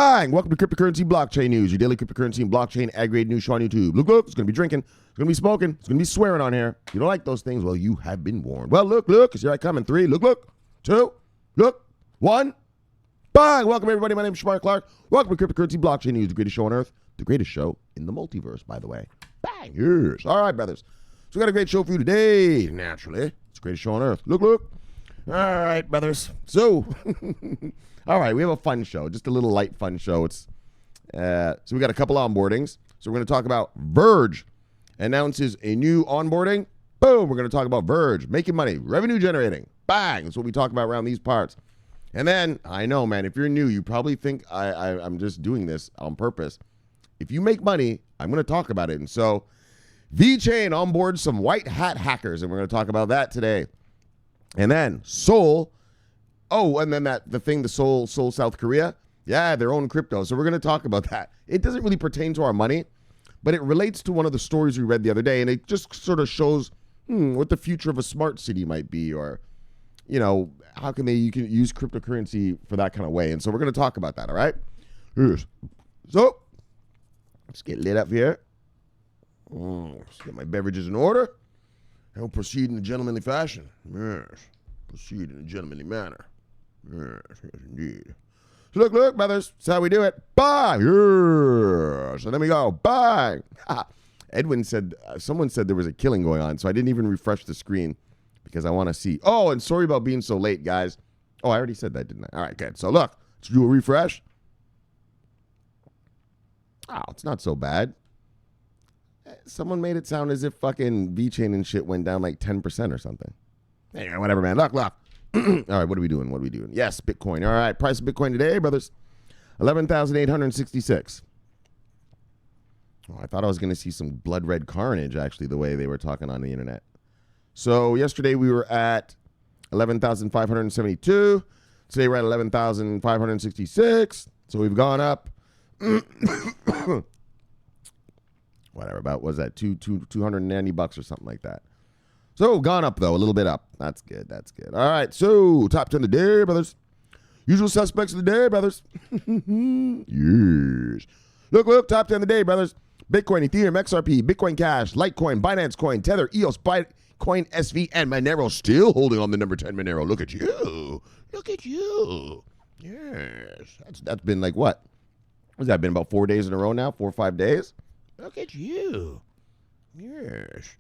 Bang! Welcome to Cryptocurrency Blockchain News, your daily cryptocurrency and blockchain aggregated news show on YouTube. Look, it's going to be drinking, it's going to be smoking, it's going to be swearing on here. If you don't like those things, well, you have been warned. Well, look, because here I come in 3. Look, 2, 1. Bang! Welcome, everybody. My name is Shamar Clark. Welcome to Cryptocurrency Blockchain News, the greatest show on earth, the greatest show in the multiverse, by the way. Bang! Yes. All right, brothers. So we got a great show for you today, naturally. It's the greatest show on earth. Look. All right, brothers. So, all right, we have a fun show, just a little light fun show. It's so we got a couple onboardings. So we're going to talk about Verge announces a new onboarding. Boom, we're going to talk about Verge, making money, revenue generating. Bang, that's what we talk about around these parts. And then, I know, man, if you're new, you probably think I'm just doing this on purpose. If you make money, I'm going to talk about it. And so, VeChain onboards some white hat hackers, and we're going to talk about that today. And then Seoul, and then the Seoul, South Korea, yeah, their own crypto. So we're going to talk about that. It doesn't really pertain to our money, but it relates to one of the stories we read the other day, and it just sort of shows what the future of a smart city might be, or, you know, how can you can use cryptocurrency for that kind of way. And so we're going to talk about that, all right? Yes. So let's get lit up here. Let's get my beverages in order. And we'll proceed in a gentlemanly fashion. Yes. Proceed in a gentlemanly manner. Yes, indeed. So look, brothers. That's how we do it. Bang! Yes. So then we go. Bang! Edwin said, someone said there was a killing going on, so I didn't even refresh the screen because I want to see. Oh, and sorry about being so late, guys. Oh, I already said that, didn't I? All right, good. So look, let's do a refresh. Oh, it's not so bad. Someone made it sound as if fucking VeChain and shit went down like 10% or something. Anyway, whatever, man. Look. All right, what are we doing? Yes, Bitcoin. All right, price of Bitcoin today, brothers, 11,866. Oh, I thought I was going to see some blood red carnage, actually, the way they were talking on the internet. So yesterday we were at 11,572. Today we're at 11,566. So we've gone up. Whatever, about, was that $290 or something like that. So gone up though, a little bit up. That's good. All right, so top 10 of the day, brothers. Usual suspects of the day, brothers. Yes. Look, top 10 of the day, brothers. Bitcoin, Ethereum, XRP, Bitcoin Cash, Litecoin, Binance Coin, Tether, EOS, Bitcoin SV, and Monero still holding on the number 10 Monero. Look at you. Yes. That's been like what? What's that been, about 4 days in a row now? 4 or 5 days? Look at you. Yes.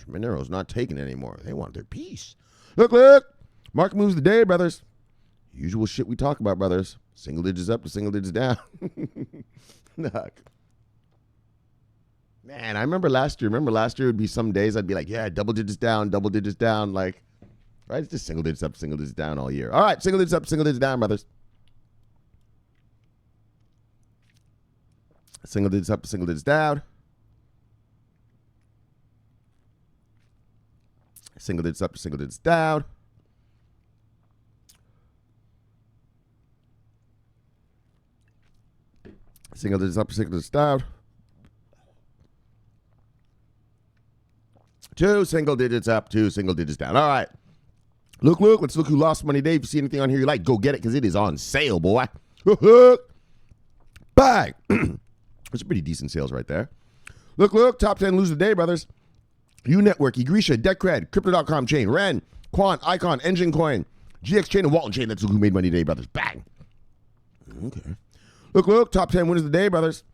Monero's not taking it anymore. They want their piece. Look. Market moves the day, brothers. Usual shit we talk about, brothers. Single digits up to single digits down. Look. Man, I remember last year. Would be some days I'd be like, yeah, double digits down. Like, right? It's just single digits up, single digits down all year. All right, single digits up, single digits down, brothers. Single digits up, single digits down. Single digits up, single digits down. Single digits up, single digits down. 2 single digits up, 2 single digits down. All right. Look. Let's look who lost money today. If you see anything on here you like, go get it because it is on sale, boy. Bang. It's pretty decent sales right there. Look, top 10 lose the day, brothers. U-Network, Egretia, Decred, Crypto.com Chain, Ren, Quant, Icon, Engine Coin, GX Chain, and Walton Chain. That's who made money today, brothers. Bang. Okay. Look, top 10 winners of the day, brothers.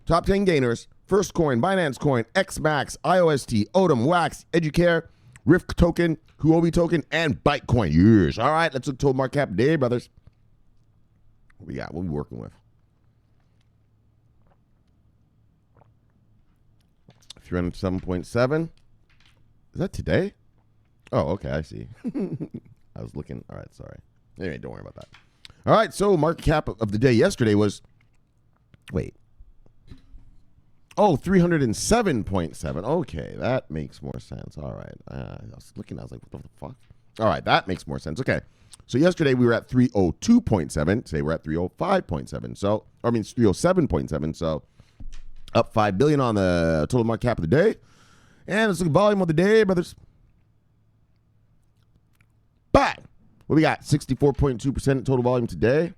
Top 10 gainers. First Coin, Binance Coin, XMAX, IOST, Odom, Wax, Educare, Rift Token, Huobi Token, and Bytecoin. Yes. All right, let's look total market cap today, brothers. What we got? What are we working with? 307.7. Is that today? Oh, okay, I see. I was looking. All right, sorry. Anyway, don't worry about that. All right, so market cap of the day yesterday was, wait. Oh, 307.7. Okay, that makes more sense. All right. I was looking, I was like, what the fuck? All right, that makes more sense. Okay. So yesterday we were at 302.7. Today we're at 305.7. So, 307.7. So, up 5 billion on the total market cap of the day. And let's look at volume of the day, brothers. Bang! What we got? 64.2% total volume today.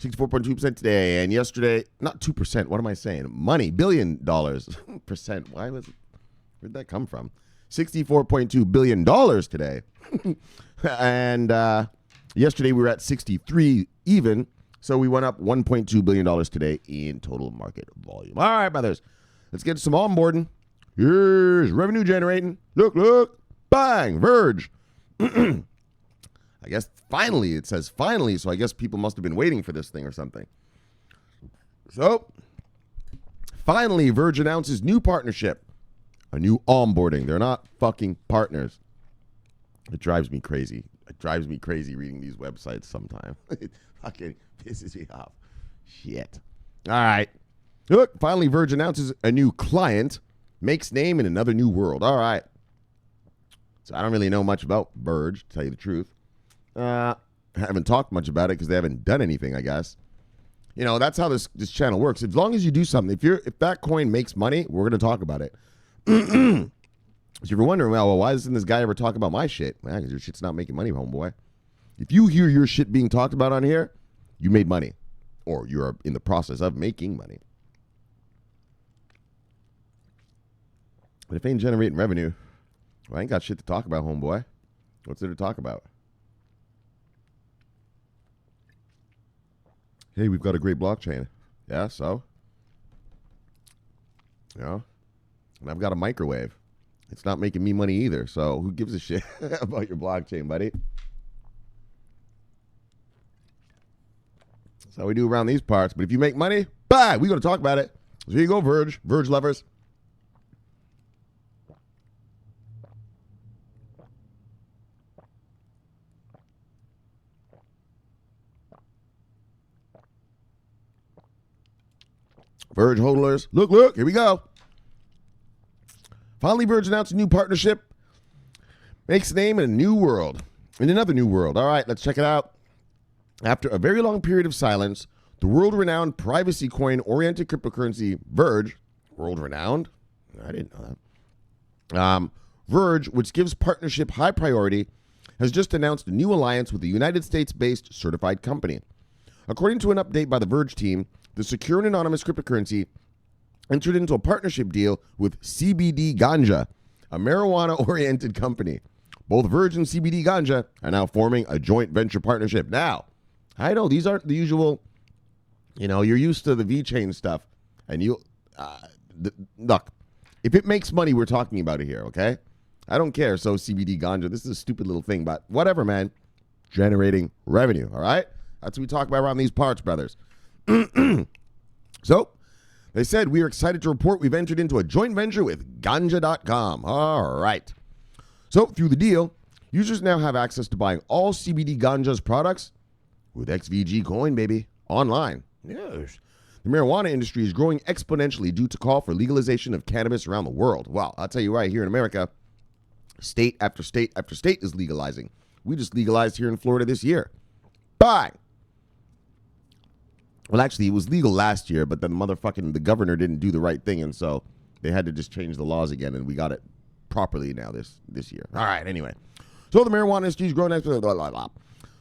64.2% today. And yesterday, not 2%. What am I saying? Money, $1 billion. Percent. Where'd that come from? $64.2 billion today. And yesterday we were at 63 even. So we went up $1.2 billion today in total market volume. All right, brothers. Let's get some onboarding. Here's revenue generating. Look. Bang. Verge. I guess finally, it says finally. So I guess people must have been waiting for this thing or something. So finally, Verge announces new partnership. A new onboarding. They're not fucking partners. It drives me crazy. It drives me crazy reading these websites sometimes. It fucking pisses me off. Shit. All right. Look, finally Verge announces a new client. Makes name in another new world. All right. So I don't really know much about Verge, to tell you the truth. I haven't talked much about it because they haven't done anything, I guess. You know, that's how this channel works. As long as you do something, if that coin makes money, we're going to talk about it. So if you're wondering, well, why doesn't this guy ever talk about my shit? Man, because your shit's not making money, homeboy. If you hear your shit being talked about on here, you made money. Or you're in the process of making money. But if it ain't generating revenue, well, I ain't got shit to talk about, homeboy. What's there to talk about? Hey, we've got a great blockchain. Yeah, so? You know? And I've got a microwave. It's not making me money either, so who gives a shit about your blockchain, buddy? That's how we do around these parts. But if you make money, bye! We're going to talk about it. So here you go, Verge. Verge lovers. Verge holders. Look, here we go. Finally, Verge announced a new partnership. Makes name in a new world. In another new world. All right, let's check it out. After a very long period of silence, the world-renowned privacy coin-oriented cryptocurrency Verge, world-renowned? I didn't know that. Verge, which gives partnership high priority, has just announced a new alliance with a United States-based certified company. According to an update by the Verge team, the secure and anonymous cryptocurrency entered into a partnership deal with CBD Ganja, a marijuana-oriented company. Both Verge and CBD Ganja are now forming a joint venture partnership. Now, I know these aren't the usual, you know, you're used to the VeChain stuff. And look, if it makes money, we're talking about it here, okay? I don't care. So CBD Ganja, this is a stupid little thing, but whatever, man. Generating revenue, all right? That's what we talk about around these parts, brothers. So, they said, we are excited to report we've entered into a joint venture with Ganja.com. All right. So, through the deal, users now have access to buying all CBD Ganja's products with XVG coin, baby, online. Yes. The marijuana industry is growing exponentially due to call for legalization of cannabis around the world. Well, I'll tell you right, here in America, state after state after state is legalizing. We just legalized here in Florida this year. Bye. Well, actually, it was legal last year, but then the governor didn't do the right thing, and so they had to just change the laws again, and we got it properly now this year. All right, anyway. So the marijuana industry is growing exponentially.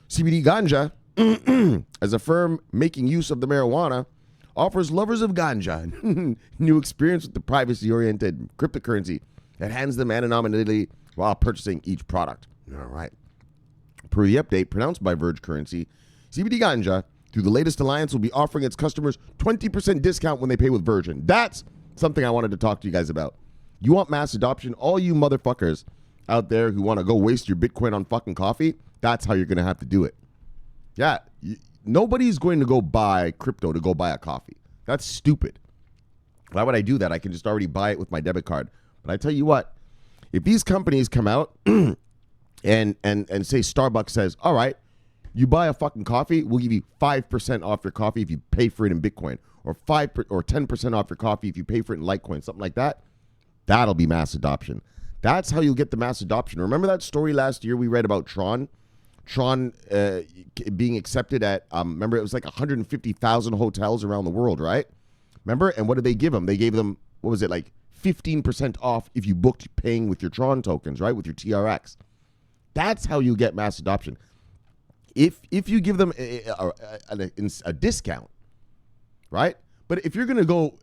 CBD Ganja, as a firm making use of the marijuana, offers lovers of ganja new experience with the privacy-oriented cryptocurrency that hands them anonymity while purchasing each product. All right. Per the update pronounced by Verge Currency, CBD Ganja, through the latest alliance, will be offering its customers 20% discount when they pay with Verge. That's something I wanted to talk to you guys about. You want mass adoption? All you motherfuckers out there who want to go waste your Bitcoin on fucking coffee, that's how you're going to have to do it. Yeah, nobody's going to go buy crypto to go buy a coffee. That's stupid. Why would I do that? I can just already buy it with my debit card. But I tell you what, if these companies come out and say Starbucks says, all right, you buy a fucking coffee, we'll give you 5% off your coffee if you pay for it in Bitcoin, or 10% off your coffee if you pay for it in Litecoin, something like that. That'll be mass adoption. That's how you'll get the mass adoption. Remember that story last year we read about Tron? Tron being accepted at, remember, it was like 150,000 hotels around the world, right? Remember? And what did they give them? They gave them, what was it, like 15% off if you booked paying with your Tron tokens, right? With your TRX. That's how you get mass adoption. if you give them a discount, right? But if you're going to go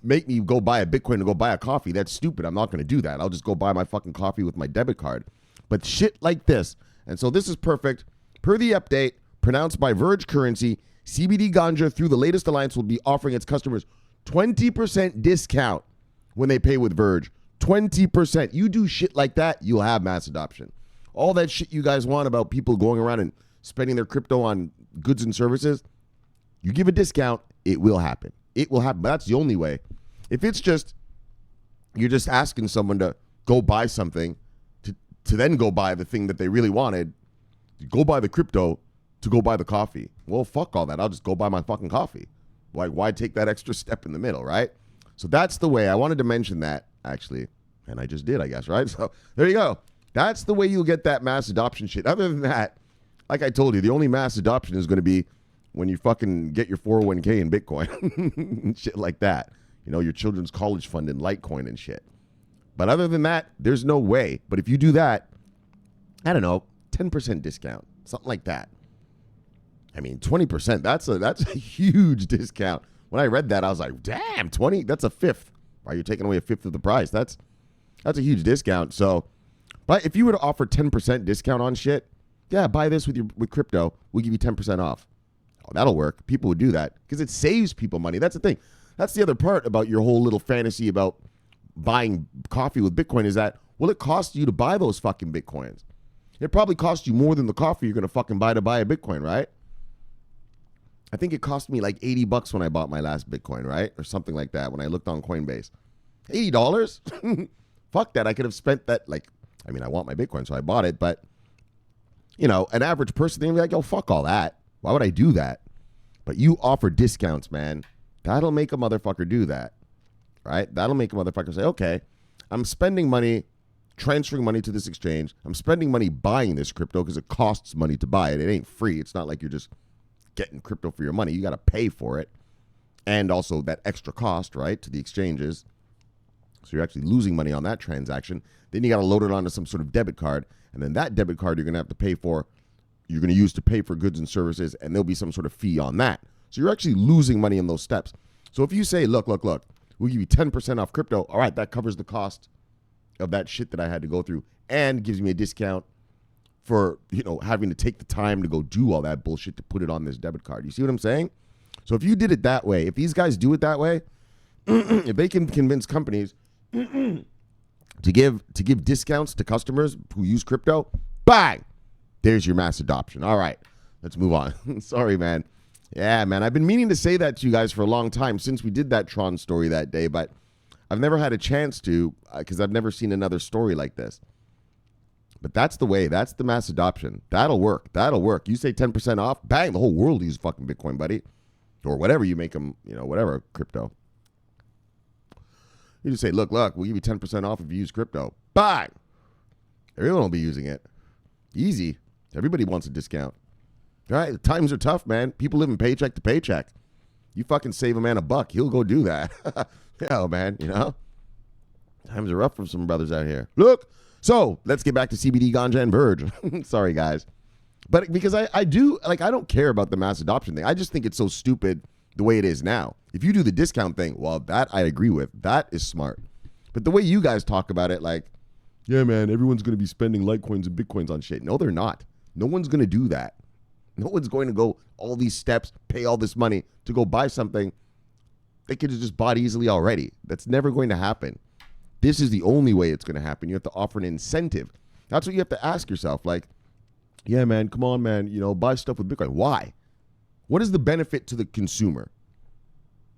make me go buy a Bitcoin to go buy a coffee, that's stupid. I'm not going to do that. I'll just go buy my fucking coffee with my debit card. But shit like this. And so this is perfect. Per the update, pronounced by Verge Currency, CBD Ganja through the latest alliance will be offering its customers 20% discount when they pay with Verge. 20%. You do shit like that, you'll have mass adoption. All that shit you guys want about people going around and spending their crypto on goods and services, you give a discount, it will happen. It will happen. But that's the only way. If it's just, you're just asking someone to go buy something to then go buy the thing that they really wanted, go buy the crypto to go buy the coffee. Well, fuck all that. I'll just go buy my fucking coffee. Like, why take that extra step in the middle, right? So that's the way. I wanted to mention that, actually. And I just did, I guess, right? So there you go. That's the way you'll get that mass adoption shit. Other than that, like I told you, the only mass adoption is going to be when you fucking get your 401k in Bitcoin and shit like that. You know, your children's college fund in Litecoin and shit. But other than that, there's no way. But if you do that, I don't know, 10% discount, something like that. I mean, 20%, that's a huge discount. When I read that, I was like, damn, 20, that's a fifth. Right? You're taking away a fifth of the price. That's a huge discount. So, but if you were to offer 10% discount on shit, yeah, buy this with crypto, we'll give you 10% off. Oh, that'll work. People would do that because it saves people money. That's the thing. That's the other part about your whole little fantasy about buying coffee with Bitcoin is that, well, it costs you to buy those fucking Bitcoins. It probably costs you more than the coffee you're going to fucking buy to buy a Bitcoin, right? I think it cost me like $80 when I bought my last Bitcoin, right? Or something like that when I looked on Coinbase. $80? Fuck that. I could have spent that, like, I mean, I want my Bitcoin, so I bought it. But, you know, an average person, they'd be like, yo, fuck all that. Why would I do that? But you offer discounts, man. That'll make a motherfucker do that, right? That'll make a motherfucker say, okay, I'm spending money, transferring money to this exchange. I'm spending money buying this crypto because it costs money to buy it. It ain't free. It's not like you're just getting crypto for your money. You got to pay for it. And also that extra cost, right, to the exchanges. So you're actually losing money on that transaction. Then you got to load it onto some sort of debit card. And then that debit card you're going to have to pay for, you're going to use to pay for goods and services. And there'll be some sort of fee on that. So you're actually losing money in those steps. So if you say, look, we'll give you 10% off crypto. All right, that covers the cost of that shit that I had to go through and gives me a discount for, you know, having to take the time to go do all that bullshit to put it on this debit card. You see what I'm saying? So if you did it that way, if these guys do it that way, if they can convince companies to give discounts to customers who use crypto, bang, there's your mass adoption. All right, let's move on. Sorry, man. Yeah, man, I've been meaning to say that to you guys for a long time since we did that Tron story that day, but I've never had a chance to because I've never seen another story like this. But that's the way. That's the mass adoption. That'll work. That'll work. You say 10% off, bang, the whole world uses fucking Bitcoin, buddy. Or whatever you make them, you know, whatever, crypto. You just say, look, we'll give you 10% off if you use crypto. Bang! Everyone will be using it. Easy. Everybody wants a discount. All right, times are tough, man. People living paycheck to paycheck. You fucking save a man $1, he'll go do that. Yeah, man, you know? Times are rough for some brothers out here. Look, so let's get back to CBD, Ganja, and Verge. Sorry, guys. But because I don't care about the mass adoption thing. I just think it's so stupid the way it is now. If you do the discount thing, well, that I agree with. That is smart. But the way you guys talk about it, like, yeah, man, everyone's going to be spending Litecoins and Bitcoins on shit. No, they're not. No one's going to do that. No one's going to go all these steps, pay all this money to go buy something they could have just bought easily already. That's never going to happen. This is the only way it's going to happen. You have to offer an incentive. That's what you have to ask yourself. Like, yeah, man, come on, man, you know, buy stuff with Bitcoin. Why? What is the benefit to the consumer?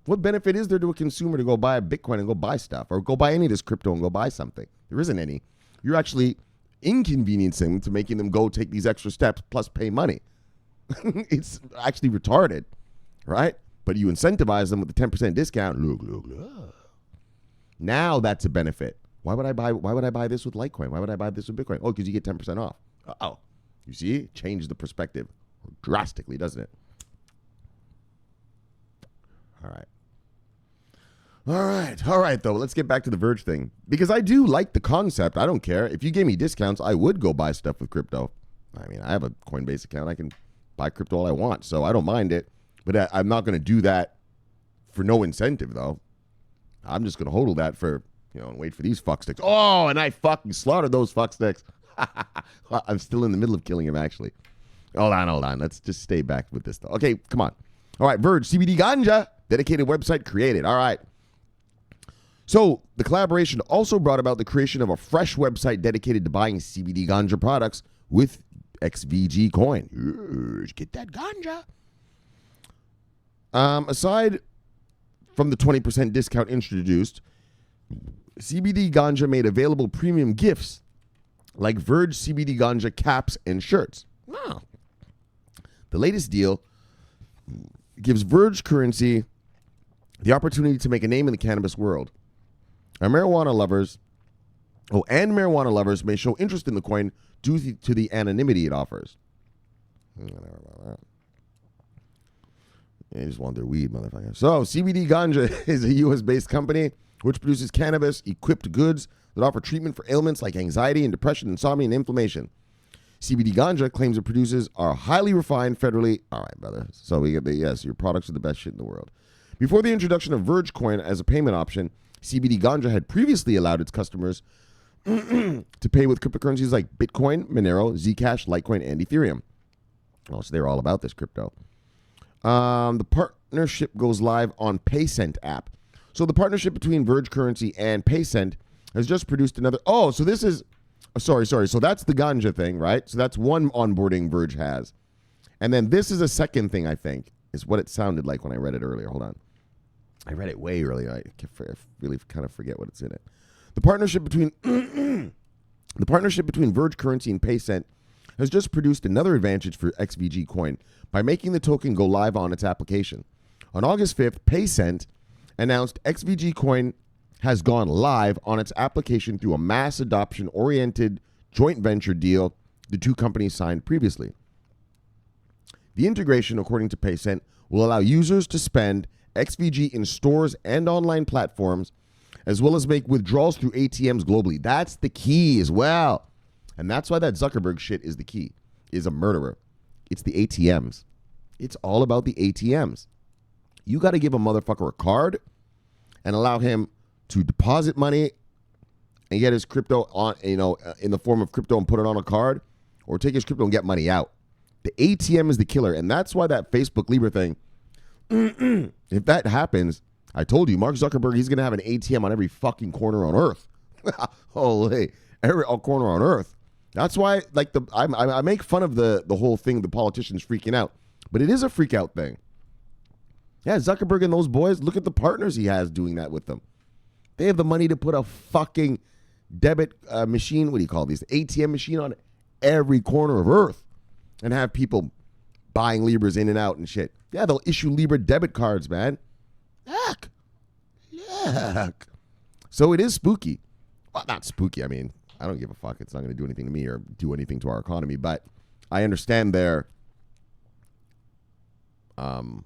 What benefit is there to a consumer to go buy a Bitcoin and go buy stuff or go buy any of this crypto and go buy something? There isn't any. You're actually inconveniencing them to making them go take these extra steps plus pay money. It's actually retarded, right? But you incentivize them with the 10% discount. Look. Now that's a benefit. Why would I buy this with Litecoin? Why would I buy this with Bitcoin? Oh, because you get 10% off. Oh, you see? Change the perspective drastically, doesn't it? All right, though. Let's get back to the Verge thing. Because I do like the concept. I don't care. If you gave me discounts, I would go buy stuff with crypto. I mean, I have a Coinbase account. I can buy crypto all I want, so I don't mind it. But I'm not going to do that for no incentive, though. I'm just going to hodl that for, and wait for these fucksticks. Oh, and I fucking slaughtered those fucksticks. I'm still in the middle of killing him, actually. Hold on. Let's just stay back with this, though. Okay, come on. All right, Verge, CBD Ganja, dedicated website created. All right. So the collaboration also brought about the creation of a fresh website dedicated to buying CBD Ganja products with XVG coin. Get that ganja. Aside from the 20% discount introduced, CBD Ganja made available premium gifts like Verge CBD Ganja caps and shirts. Oh. The latest deal gives Verge currency the opportunity to make a name in the cannabis world. Marijuana lovers may show interest in the coin due to the anonymity it offers. They just want their weed, motherfucker. So, CBD Ganja is a U.S.-based company which produces cannabis-equipped goods that offer treatment for ailments like anxiety and depression, insomnia, and inflammation. CBD Ganja claims it produces are highly refined, federally... All right, brother. So, we get yes, your products are the best shit in the world. Before the introduction of Verge coin as a payment option, CBD Ganja had previously allowed its customers to pay with cryptocurrencies like Bitcoin, Monero, Zcash, Litecoin, and Ethereum. Oh, so they're all about this crypto. The partnership goes live on PayCent app. So the partnership between Verge Currency and PayCent has just produced another... Oh, so this is... Sorry. So that's the ganja thing, right? So that's one onboarding Verge has. And then this is a second thing, I think, is what it sounded like when I read it earlier. Hold on. I read it way earlier. I really kind of forget what it's in it. The partnership between Verge Currency and PayCent has just produced another advantage for XVG coin by making the token go live on its application. On August 5th, PayCent announced XVG coin has gone live on its application through a mass adoption-oriented joint venture deal the two companies signed previously. The integration, according to PayCent, will allow users to spend XVG in stores and online platforms, as well as make withdrawals through ATMs globally. That's the key as well. And that's why that Zuckerberg shit is the key, is a murderer. It's the ATMs. It's all about the ATMs. You got to give a motherfucker a card and allow him to deposit money and get his crypto on, in the form of crypto and put it on a card, or take his crypto and get money out. The ATM is the killer. And that's why that Facebook Libra thing, if that happens, I told you, Mark Zuckerberg, he's going to have an ATM on every fucking corner on earth. Holy, every corner on earth. That's why, like, I make fun of the whole thing, the politicians freaking out. But it is a freak out thing. Yeah, Zuckerberg and those boys, look at the partners he has doing that with them. They have the money to put a fucking debit machine, what do you call these, ATM machine on every corner of earth and have people buying Libras in and out and shit. Yeah, they'll issue Libra debit cards, man. Yuck. So it is spooky. Well, not spooky. I mean, I don't give a fuck. It's not going to do anything to me or do anything to our economy. But I understand their, what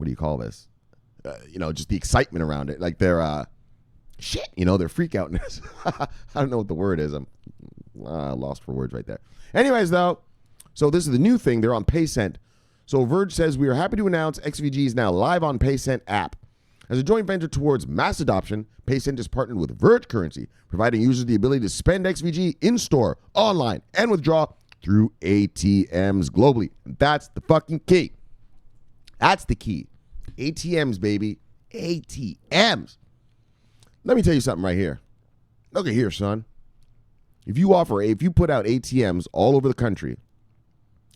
do you call this? Just the excitement around it. Like their, shit, their freak outness. I don't know what the word is. I'm lost for words right there. Anyways, though, so this is the new thing. They're on PayCent. So Verge says, we are happy to announce XVG is now live on PayCent app. As a joint venture towards mass adoption, PayCent is partnered with Verge Currency, providing users the ability to spend XVG in-store, online, and withdraw through ATMs globally. That's the fucking key. That's the key. ATMs, baby. ATMs. Let me tell you something right here. Look at here, son. If you put out ATMs all over the country,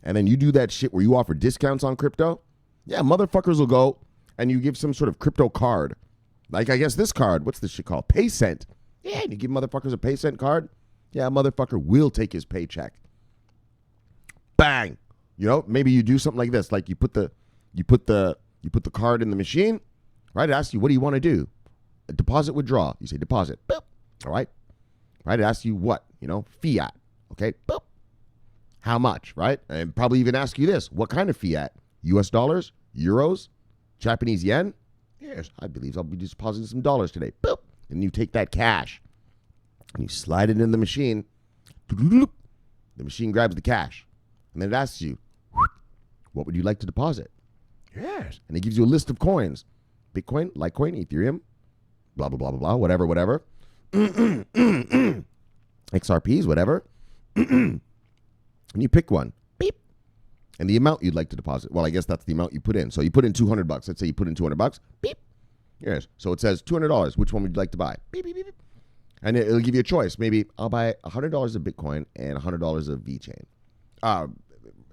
and then you do that shit where you offer discounts on crypto, yeah, motherfuckers will go and you give some sort of crypto card. Like, I guess this card, what's this shit called? PayCent. Yeah, and you give motherfuckers a PayCent card. Yeah, a motherfucker will take his paycheck. Bang. Maybe you do something like this. Like you put the card in the machine, right? It asks you, what do you want to do? A deposit, withdraw. You say deposit. Boop. All right. Right? It asks you what? Fiat. Okay. Boop. How much, right? And probably even ask you this. What kind of fiat? US dollars? Euros? Japanese yen? Yes, I believe I'll be depositing some dollars today. Boop. And you take that cash and you slide it in the machine. The machine grabs the cash. And then it asks you, what would you like to deposit? Yes. And it gives you a list of coins. Bitcoin, Litecoin, Ethereum, blah, blah, blah, blah, blah, whatever. XRPs, whatever. And you pick one. Beep. And the amount you'd like to deposit. Well, I guess that's the amount you put in. So you put in $200. Let's say you put in $200. Beep. Yes. So it says $200. Which one would you like to buy? Beep, beep, beep, beep. And it'll give you a choice. Maybe I'll buy $100 of Bitcoin and $100 of VeChain.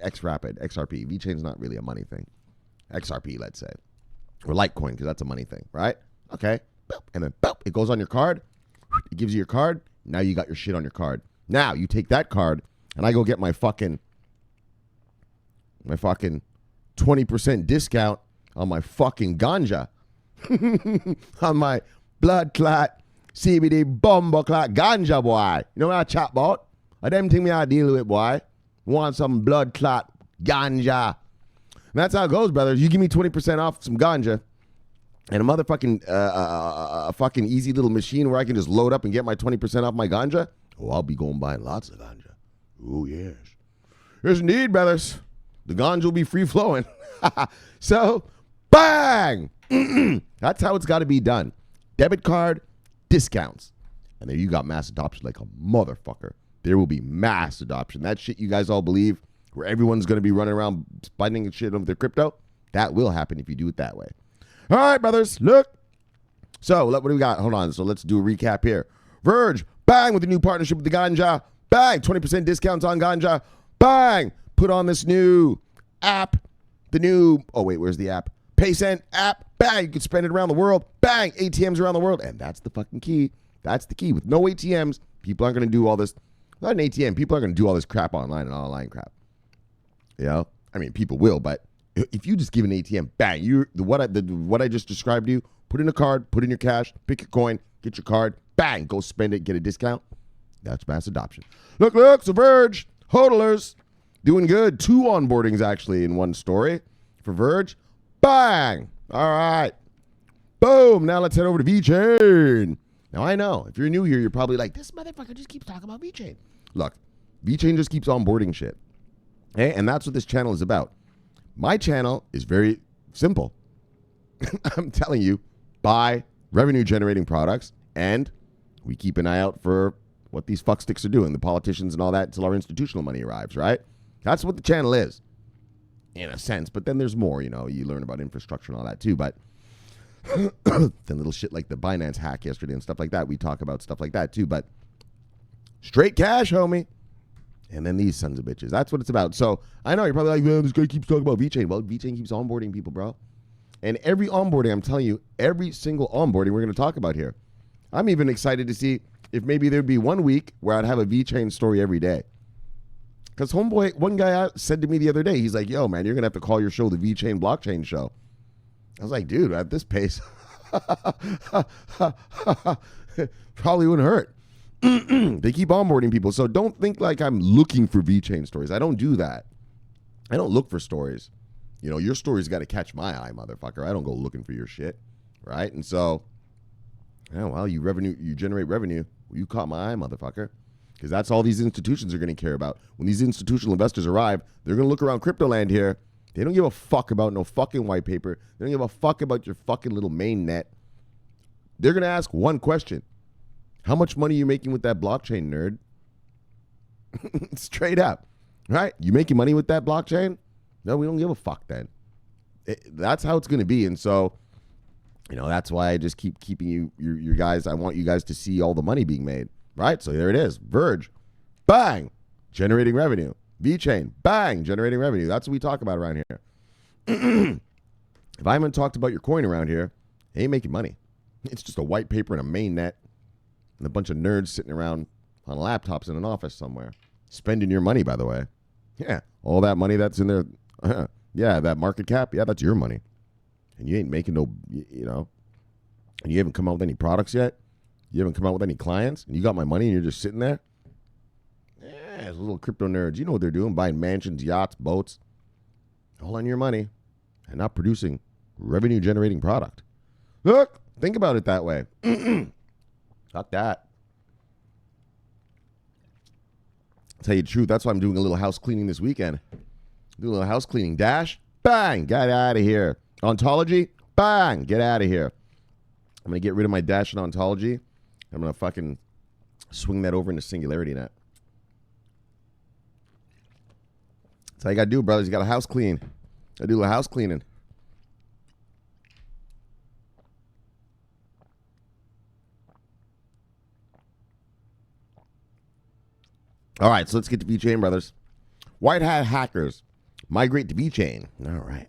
XRapid, XRP. VeChain's not really a money thing. XRP, let's say. Or Litecoin, because that's a money thing, right? Okay. Boop. And then boop, it goes on your card. It gives you your card. Now you got your shit on your card. Now you take that card and I go get my fucking 20% discount on my fucking ganja. On my blood clot, CBD bomba clot ganja, boy. You know what I chat about? I them thing me I deal with, boy. Want some blood clot ganja. And that's how it goes, brothers. You give me 20% off some ganja and a motherfucking fucking easy little machine where I can just load up and get my 20% off my ganja. Oh, I'll be going buying lots of ganja. Oh, yes. Yes, indeed, brothers. The ganja will be free flowing. So, bang! That's how it's got to be done. Debit card, discounts. And there you got mass adoption like a motherfucker. There will be mass adoption. That shit you guys all believe, where everyone's going to be running around spending shit of their crypto, that will happen if you do it that way. All right, brothers, look. So, what do we got? Hold on. So, let's do a recap here. Verge, bang, with a new partnership with the ganja. Bang, 20% discounts on ganja. Bang, put on this new app. The new, oh, wait, where's the app? PayCent app. Bang, you can spend it around the world. Bang, ATMs around the world. And that's the fucking key. That's the key. With no ATMs, people aren't going to do all this. Not an ATM. People aren't going to do all this crap online and online crap. You know? I mean, people will, but if you just give an ATM, bang, what I just described to you, put in a card, put in your cash, pick your coin, get your card, bang, go spend it, get a discount. That's mass adoption. Look, so Verge, hodlers, doing good. 2 onboardings actually in one story for Verge. Bang. All right. Boom. Now let's head over to VeChain. Now I know, if you're new here, you're probably like, this motherfucker just keeps talking about VeChain. Look, VeChain just keeps onboarding shit. Okay? And that's what this channel is about. My channel is very simple. I'm telling you, buy revenue generating products, and we keep an eye out for what these fucksticks are doing, the politicians and all that, until our institutional money arrives, right? That's what the channel is, in a sense. But then there's more, you know, you learn about infrastructure and all that too. But then little shit like the Binance hack yesterday and stuff like that, we talk about stuff like that too. But straight cash, homie. And then these sons of bitches. That's what it's about. So I know you're probably like, man, this guy keeps talking about VeChain. Well, VeChain keeps onboarding people, bro. And every onboarding, I'm telling you, every single onboarding we're going to talk about here. I'm even excited to see if maybe there'd be 1 week where I'd have a VeChain story every day. Because homeboy, one guy said to me the other day, he's like, yo, man, you're going to have to call your show the VeChain Blockchain Show. I was like, dude, at this pace, probably wouldn't hurt. They keep onboarding people. So don't think like I'm looking for VeChain stories. I don't do that. I don't look for stories. You know, your story's got to catch my eye, motherfucker. I don't go looking for your shit, right? And so, yeah, well, you generate revenue. Well, you caught my eye, motherfucker. Because that's all these institutions are going to care about. When these institutional investors arrive, they're going to look around crypto land here. They don't give a fuck about no fucking white paper. They don't give a fuck about your fucking little main net. They're going to ask one question. How much money are you making with that blockchain, nerd? Straight up. Right? You making money with that blockchain? No, we don't give a fuck then. That's how it's going to be. And so, you know, that's why I just keep keeping you guys. I want you guys to see all the money being made. Right? So there it is. Verge. Bang. Generating revenue. VeChain. Bang. Generating revenue. That's what we talk about around here. If I haven't talked about your coin around here, it ain't making money. It's just a white paper and a main net and a bunch of nerds sitting around on laptops in an office somewhere. Spending your money, by the way. Yeah. All that money that's in there. Yeah, that market cap. Yeah, that's your money. And you ain't making no, you know, and you haven't come out with any products yet. You haven't come out with any clients, and you got my money, and you're just sitting there? Yeah, those little crypto nerds. You know what they're doing, buying mansions, yachts, boats, all on your money, and not producing revenue-generating product. Look, think about it that way. Fuck that. Tell you the truth, that's why I'm doing a little house cleaning this weekend. Do a little house cleaning. Dash, bang, get out of here. Ontology, bang, get out of here. I'm going to get rid of my Dash and Ontology. I'm going to fucking swing that over into Singularity Net. That's how you got to do, brothers. You got to house clean. Got to do a little house cleaning. All right, so let's get to VeChain, brothers. White hat hackers migrate to VeChain. All right.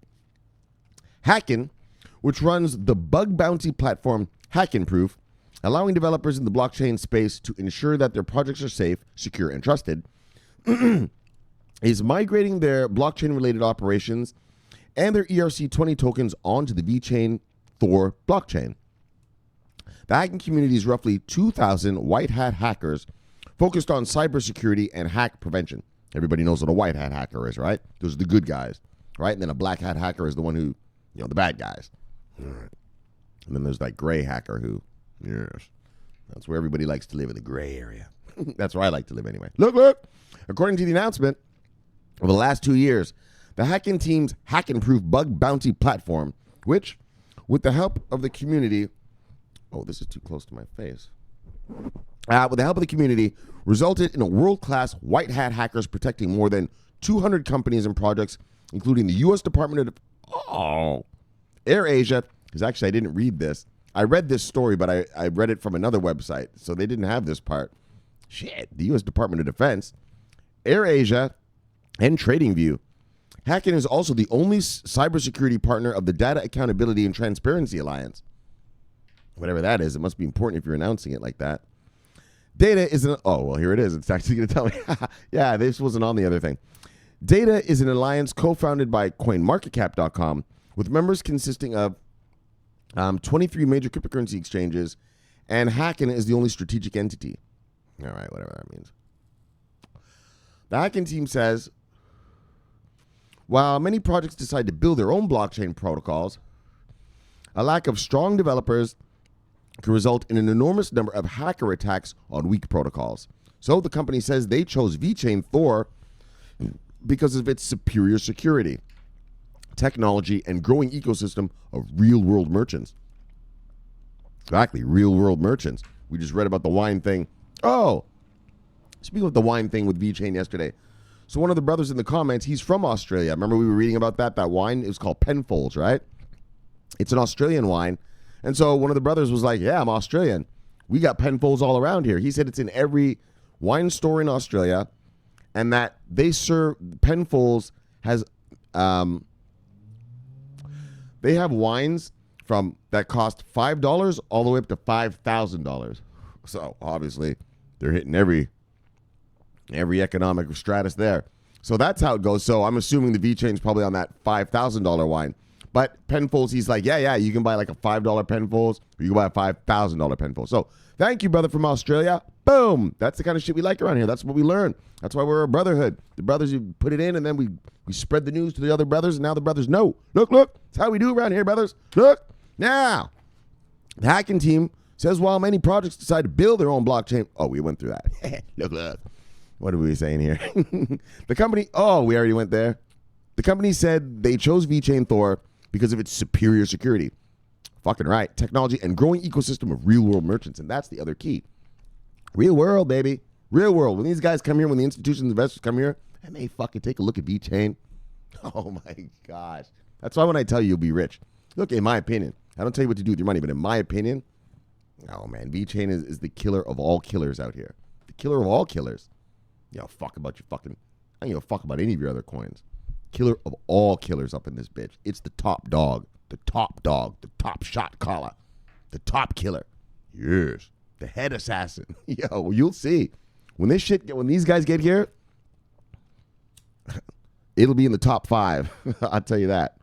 Hacken, which runs the bug bounty platform Hacken Proof, allowing developers in the blockchain space to ensure that their projects are safe, secure, and trusted, is migrating their blockchain-related operations and their ERC20 tokens onto the VeChain Thor blockchain. The hacking community is roughly 2,000 white hat hackers focused on cybersecurity and hack prevention. Everybody knows what a white hat hacker is, right? Those are the good guys, right? And then a black hat hacker is the one who, the bad guys. And then there's that gray hacker who, yes, that's where everybody likes to live, in the gray area. That's where I like to live anyway. Look. According to the announcement, over the last 2 years, the Hacken team's Hacken Proof bug bounty platform, which, with the help of the community, oh, this is too close to my face. With the help of the community, resulted in a world-class white hat hackers protecting more than 200 companies and projects, including the U.S. Department of AirAsia. Because actually, I didn't read this. I read this story, but I read it from another website, so they didn't have this part. Shit, the U.S. Department of Defense, AirAsia, and TradingView. Hacken is also the only cybersecurity partner of the Data Accountability and Transparency Alliance. Whatever that is, it must be important if you're announcing it like that. Data is an... Oh, well, here it is. It's actually going to tell me. Yeah, this wasn't on the other thing. Data is an alliance co-founded by CoinMarketCap.com with members consisting of 23 major cryptocurrency exchanges, and Hacken is the only strategic entity. All right, whatever that means. The Hacken team says, while many projects decide to build their own blockchain protocols, a lack of strong developers can result in an enormous number of hacker attacks on weak protocols. So the company says they chose VeChain Thor because of its superior security, technology, and growing ecosystem of real-world merchants. Exactly, real-world merchants. We just read about the wine thing. Oh, speaking of the wine thing with VeChain yesterday. So one of the brothers in the comments, he's from Australia. Remember we were reading about that wine? It was called Penfolds, right? It's an Australian wine. And so one of the brothers was like, yeah, I'm Australian. We got Penfolds all around here. He said it's in every wine store in Australia, and that they serve, Penfolds has, they have wines from that cost $5 all the way up to $5,000. So obviously they're hitting every economic stratus there. So that's how it goes. So I'm assuming the VeChain's probably on that $5,000 wine. But Penfolds, he's like, yeah, you can buy like a $5 Penfolds, or you can buy a $5,000 Penfolds. So thank you, brother from Australia. Boom. That's the kind of shit we like around here. That's what we learn. That's why we're a brotherhood. The brothers, you put it in, and then we spread the news to the other brothers, and now the brothers know. Look. That's how we do around here, brothers. Look. Now, the Hacken team says while many projects decide to build their own blockchain. Oh, we went through that. Look. What are we saying here? The company, we already went there. The company said they chose VeChain Thor because of its superior security. Fucking right. Technology and growing ecosystem of real-world merchants. And that's the other key. Real world, baby. Real world. When these guys come here, when the institutions investors come here, and they fucking take a look at VeChain. Oh, my gosh. That's why when I tell you, you'll be rich. Look, in my opinion, I don't tell you what to do with your money, but in my opinion, oh, man, VeChain is the killer of all killers out here. The killer of all killers. Fuck about your fucking... I don't give a fuck about any of your other coins. Killer of all killers up in this bitch. It's the top dog, the top shot caller, the top killer. Yes, the head assassin. You'll see. When these guys get here, it'll be in the top 5. I'll tell you that.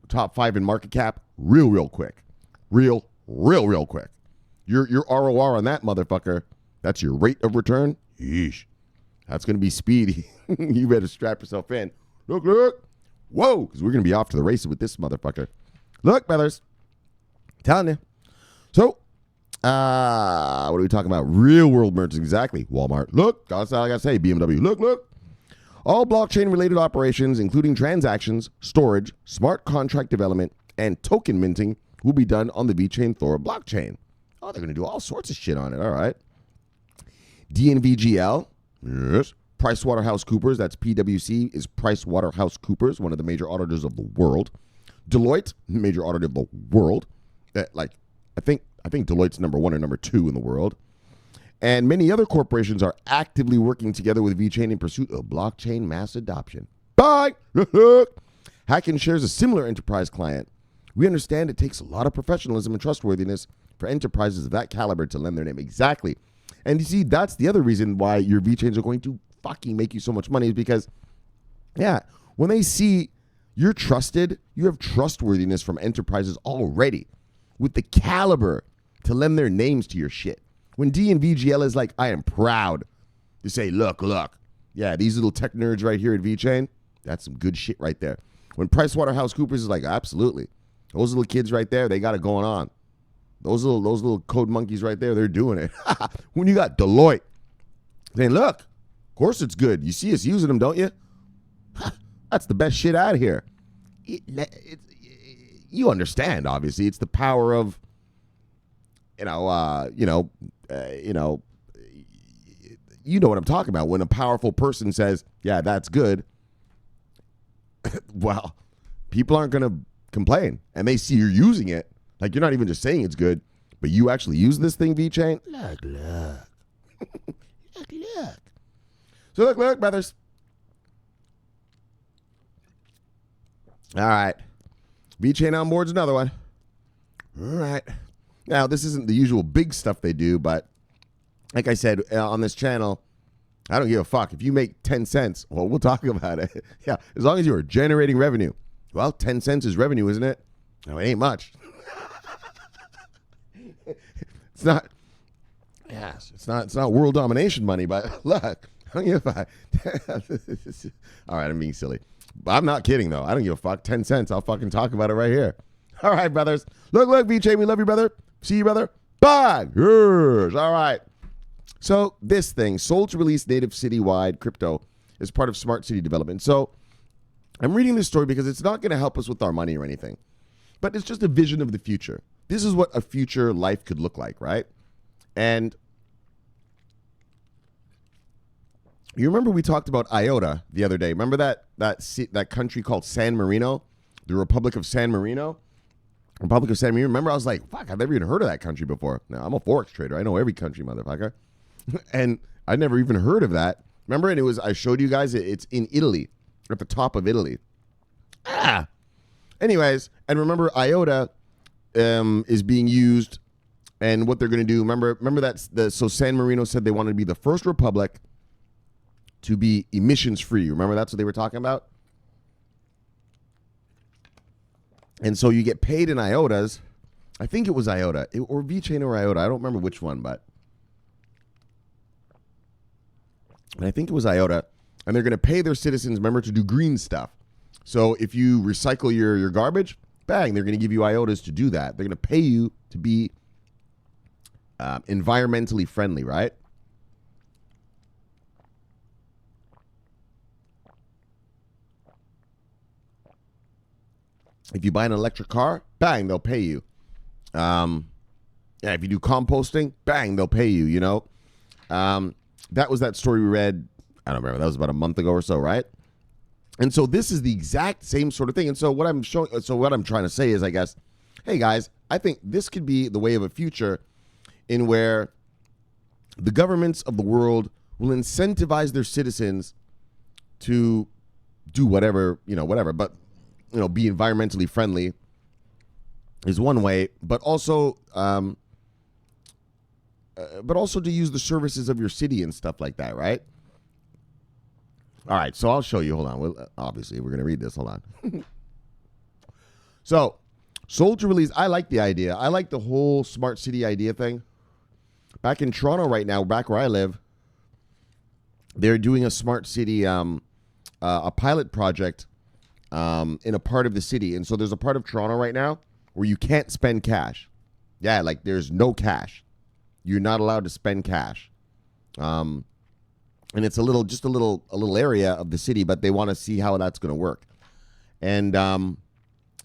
Top 5 in market cap, real quick. Real quick. Your ROR on that motherfucker, that's your rate of return. Yeesh. That's going to be speedy. You better strap yourself in. Look. Whoa, because we're going to be off to the races with this motherfucker. Look, brothers. I'm telling you. So, What are we talking about? Real world merchants, exactly. Walmart. Look, that's all I gotta say. BMW. Look. All blockchain related operations, including transactions, storage, smart contract development, and token minting, will be done on the VeChain Thor blockchain. Oh, they're gonna do all sorts of shit on it. All right. DNVGL. Yes. PricewaterhouseCoopers, that's PwC, is PricewaterhouseCoopers, one of the major auditors of the world. Deloitte, major auditor of the world. I think Deloitte's number 1 or number 2 in the world. And many other corporations are actively working together with VeChain in pursuit of blockchain mass adoption. Bye! Hacken shares a similar enterprise client. We understand it takes a lot of professionalism and trustworthiness for enterprises of that caliber to lend their name. Exactly. And you see, that's the other reason why your VeChains are going to fucking make you so much money, is because, yeah, when they see you're trusted, you have trustworthiness from enterprises already with the caliber to lend their names to your shit. When DNVGL is like, I am proud to say, look, yeah, these little tech nerds right here at VeChain, that's some good shit right there. When PricewaterhouseCoopers is like, absolutely, those little kids right there, they got it going on. Those little code monkeys right there, they're doing it. When you got Deloitte saying, look, of course it's good. You see us using them, don't you? That's the best shit out here. You understand, obviously, it's the power of, you know what I'm talking about. When a powerful person says, yeah, that's good, well, people aren't going to complain. And they see you're using it. Like, you're not even just saying it's good, but you actually use this thing, VeChain. Look. look. So look, brothers. All right. VeChain Onboards, another one. All right. Now, this isn't the usual big stuff they do, but like I said, on this channel, I don't give a fuck. If you make 10 cents, well, we'll talk about it. Yeah, as long as you are generating revenue. Well, 10 cents is revenue, isn't it? No, it ain't much. It's not. Yes, it's not world domination money, but look, I don't give a fuck. All right, I'm being silly. I'm not kidding, though. I don't give a fuck. 10 cents, I'll fucking talk about it right here. All right, brothers. Look, VeChain, we love you, brother. See you, brother. Bye. Yes. All right. So this thing, Seoul to release native citywide crypto as part of smart city development. So I'm reading this story because it's not going to help us with our money or anything, but it's just a vision of the future. This is what a future life could look like, right? And you remember we talked about IOTA the other day. Remember that country called San Marino, the Republic of San Marino? Republic of San Marino. Remember, I was like, fuck, I've never even heard of that country before. Now, I'm a Forex trader. I know every country, motherfucker. And I never even heard of that. Remember, and I showed you guys, it's in Italy, at the top of Italy. Anyways, and remember, IOTA is being used, and what they're going to do. Remember so San Marino said they wanted to be the first republic to be emissions free. Remember, that's what they were talking about? And so you get paid in IOTAs. I think it was IOTA or VeChain or IOTA. I don't remember which one, but I think it was IOTA. And they're going to pay their citizens, remember, to do green stuff. So if you recycle your garbage, bang, they're going to give you IOTAs to do that. They're going to pay you to be environmentally friendly, right? If you buy an electric car, bang, they'll pay you. If you do composting, bang, they'll pay you, you know. That was that story we read, I don't remember, that was about a month ago or so, right? And so this is the exact same sort of thing. And so what I'm trying to say is, I guess, hey guys, I think this could be the way of a future in where the governments of the world will incentivize their citizens to do whatever, but be environmentally friendly is one way, but also to use the services of your city and stuff like that, right? All right, so I'll show you. Hold on. Obviously, we're going to read this. Hold on. So, Seoul to release. I like the idea. I like the whole smart city idea thing. Back in Toronto right now, back where I live, they're doing a smart city, a pilot project in a part of the city. And so there's a part of Toronto right now where you can't spend cash. Yeah, like there's no cash. you're not allowed to spend cash. And it's just a little area of the city, but they want to see how that's going to work. And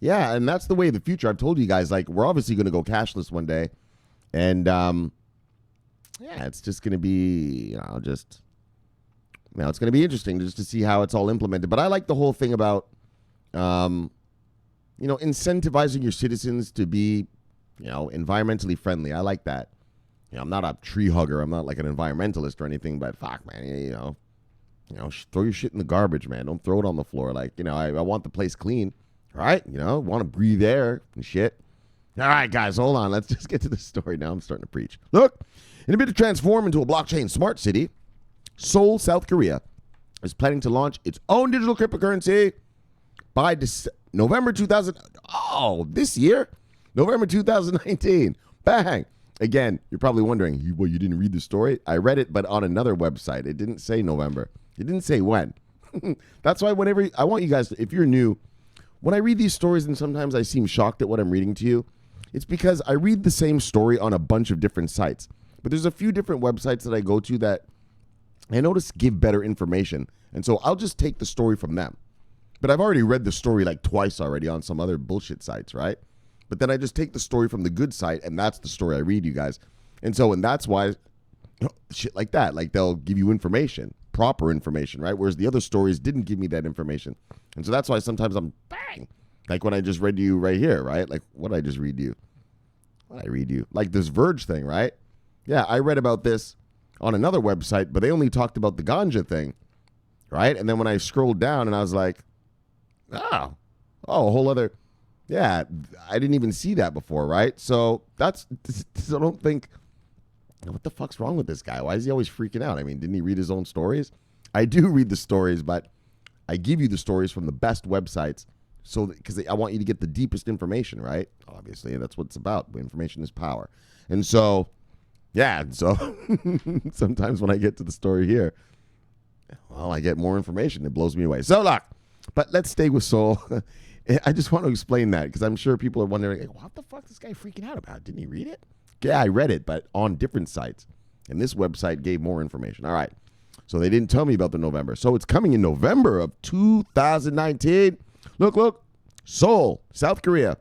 yeah, and that's the way of the future. I've told you guys, like, we're obviously going to go cashless one day. And yeah, it's just going to be, it's going to be interesting just to see how it's all implemented. But I like the whole thing about, incentivizing your citizens to be, environmentally friendly. I like that. I'm not a tree hugger. I'm not like an environmentalist or anything, but fuck, man, throw your shit in the garbage, man. Don't throw it on the floor. Like, I want the place clean, right? Want to breathe air and shit. All right, guys, hold on. Let's just get to the story now. I'm starting to preach. Look, in a bid to transform into a blockchain smart city, Seoul, South Korea, is planning to launch its own digital cryptocurrency by November 2000. Oh, this year? November 2019. Bang. Again, you're probably wondering, you didn't read the story? I read it, but on another website. It didn't say November. It didn't say when. That's why whenever I want you guys to, if you're new, when I read these stories and sometimes I seem shocked at what I'm reading to you, it's because I read the same story on a bunch of different sites. But there's a few different websites that I go to that I notice give better information. And so I'll just take the story from them. But I've already read the story like twice already on some other bullshit sites, right? But then I just take the story from the good site, and that's the story I read, you guys. And that's why shit like that, like they'll give you information, proper information, right? Whereas the other stories didn't give me that information. And so that's why sometimes I'm bang. Like when I just read to you right here, right? Like what I just read to you. What I read you. Like this Verge thing, right? Yeah, I read about this on another website, but they only talked about the ganja thing, right? And then when I scrolled down and I was like, a whole other, yeah, I didn't even see that before, right? So I don't think, what the fuck's wrong with this guy? Why is he always freaking out? I mean, didn't he read his own stories? I do read the stories, but I give you the stories from the best websites because I want you to get the deepest information, right? Obviously, that's what it's about. Information is power. And so, yeah, so sometimes when I get to the story here, well, I get more information. It blows me away. So, look, but let's stay with Seoul. I just want to explain that because I'm sure people are wondering, like, what the fuck is this guy freaking out about? Didn't he read it? Yeah, I read it, but on different sites. And this website gave more information. All right. So they didn't tell me about the November. So it's coming in November of 2019. Look. Seoul, South Korea,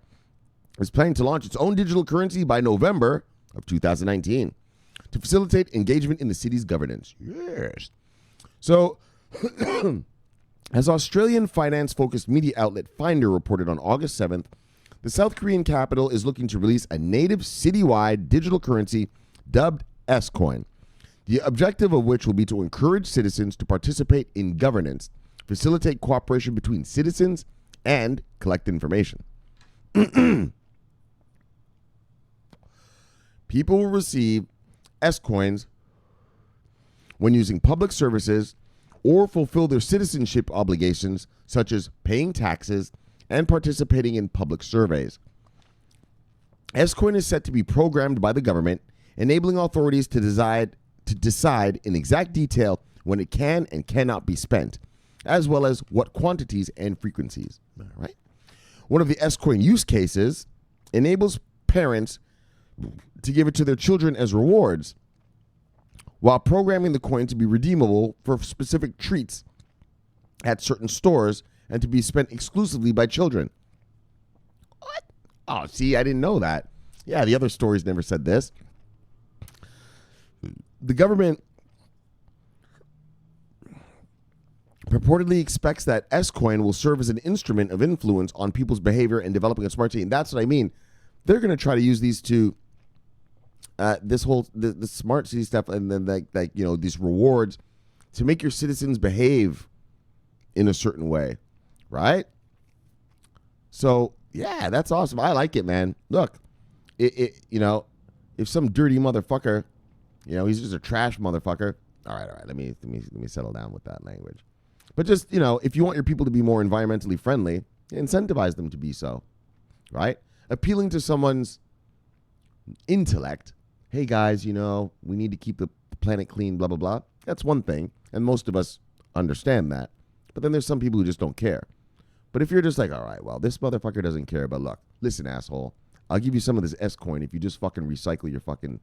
is planning to launch its own digital currency by November of 2019 to facilitate engagement in the city's governance. Yes. So, as Australian finance-focused media outlet Finder reported on August 7th, the South Korean capital is looking to release a native citywide digital currency dubbed S-Coin, the objective of which will be to encourage citizens to participate in governance, facilitate cooperation between citizens, and collect information. People will receive S-Coins when using public services or fulfill their citizenship obligations, such as paying taxes and participating in public surveys. S-Coin is set to be programmed by the government, enabling authorities to decide in exact detail when it can and cannot be spent, as well as what quantities and frequencies. All right. One of the S-Coin use cases enables parents to give it to their children as rewards, while programming the coin to be redeemable for specific treats at certain stores and to be spent exclusively by children. What? Oh, see, I didn't know that. Yeah, the other stories never said this. The government purportedly expects that S-Coin will serve as an instrument of influence on people's behavior and developing a smart city. And that's what I mean. They're going to try to use these to the smart city stuff, and then like these rewards to make your citizens behave in a certain way, right? So yeah, that's awesome. I like it, man. Look, if some dirty motherfucker, he's just a trash motherfucker. All right. Let me settle down with that language. But just if you want your people to be more environmentally friendly, incentivize them to be so, right? Appealing to someone's intellect. Hey guys, we need to keep the planet clean, blah, blah, blah. That's one thing. And most of us understand that. But then there's some people who just don't care. But if you're just like, all right, well, this motherfucker doesn't care. But look, listen, asshole, I'll give you some of this S-Coin if you just fucking recycle your fucking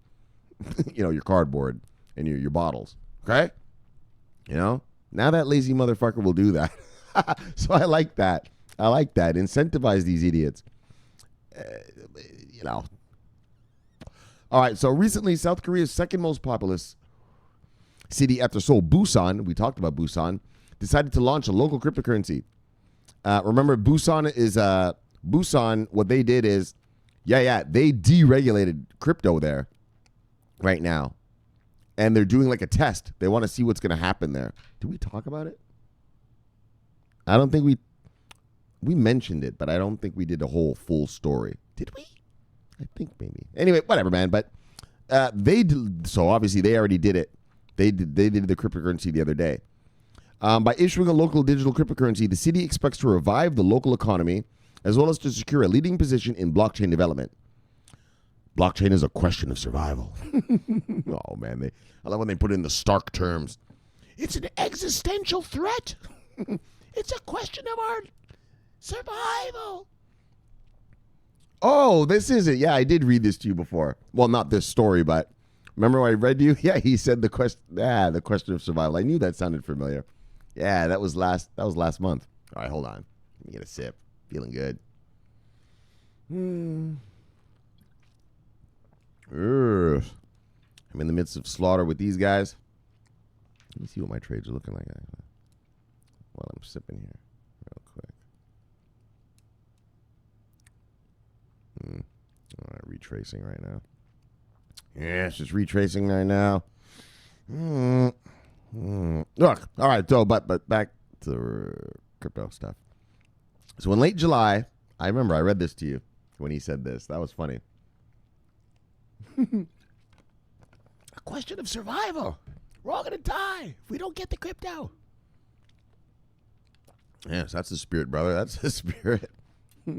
your cardboard and your bottles. Okay? Now that lazy motherfucker will do that. So I like that. Incentivize these idiots. All right, so recently, South Korea's second most populous city after Seoul, Busan, we talked about Busan, decided to launch a local cryptocurrency. Remember, Busan, what they did is, they deregulated crypto there right now. And they're doing like a test. They want to see what's going to happen there. Did we talk about it? I don't think we mentioned it, but I don't think we did a whole full story. Did we? I think maybe. Anyway, whatever, man. But so obviously they already did it. They did the cryptocurrency the other day. By issuing a local digital cryptocurrency, the city expects to revive the local economy as well as to secure a leading position in blockchain development. Blockchain is a question of survival. Oh, man. I love when they put it in the stark terms. It's an existential threat. It's a question of our survival. Oh, this is it. Yeah, I did read this to you before. Well, not this story, but remember when I read to you? Yeah, he said the question of survival. I knew that sounded familiar. Yeah, that was last month. All right, hold on. Let me get a sip. Feeling good. I'm in the midst of slaughter with these guys. Let me see what my trades are looking like while I'm sipping here real quick. All right, retracing right now. Yeah, it's just retracing right now. Look, all right, so but back to crypto stuff. So in late July, I remember I read this to you when he said this. That was funny. A question of survival. We're all going to die if we don't get the crypto. Yes, that's the spirit, brother. That's the spirit. Yeah,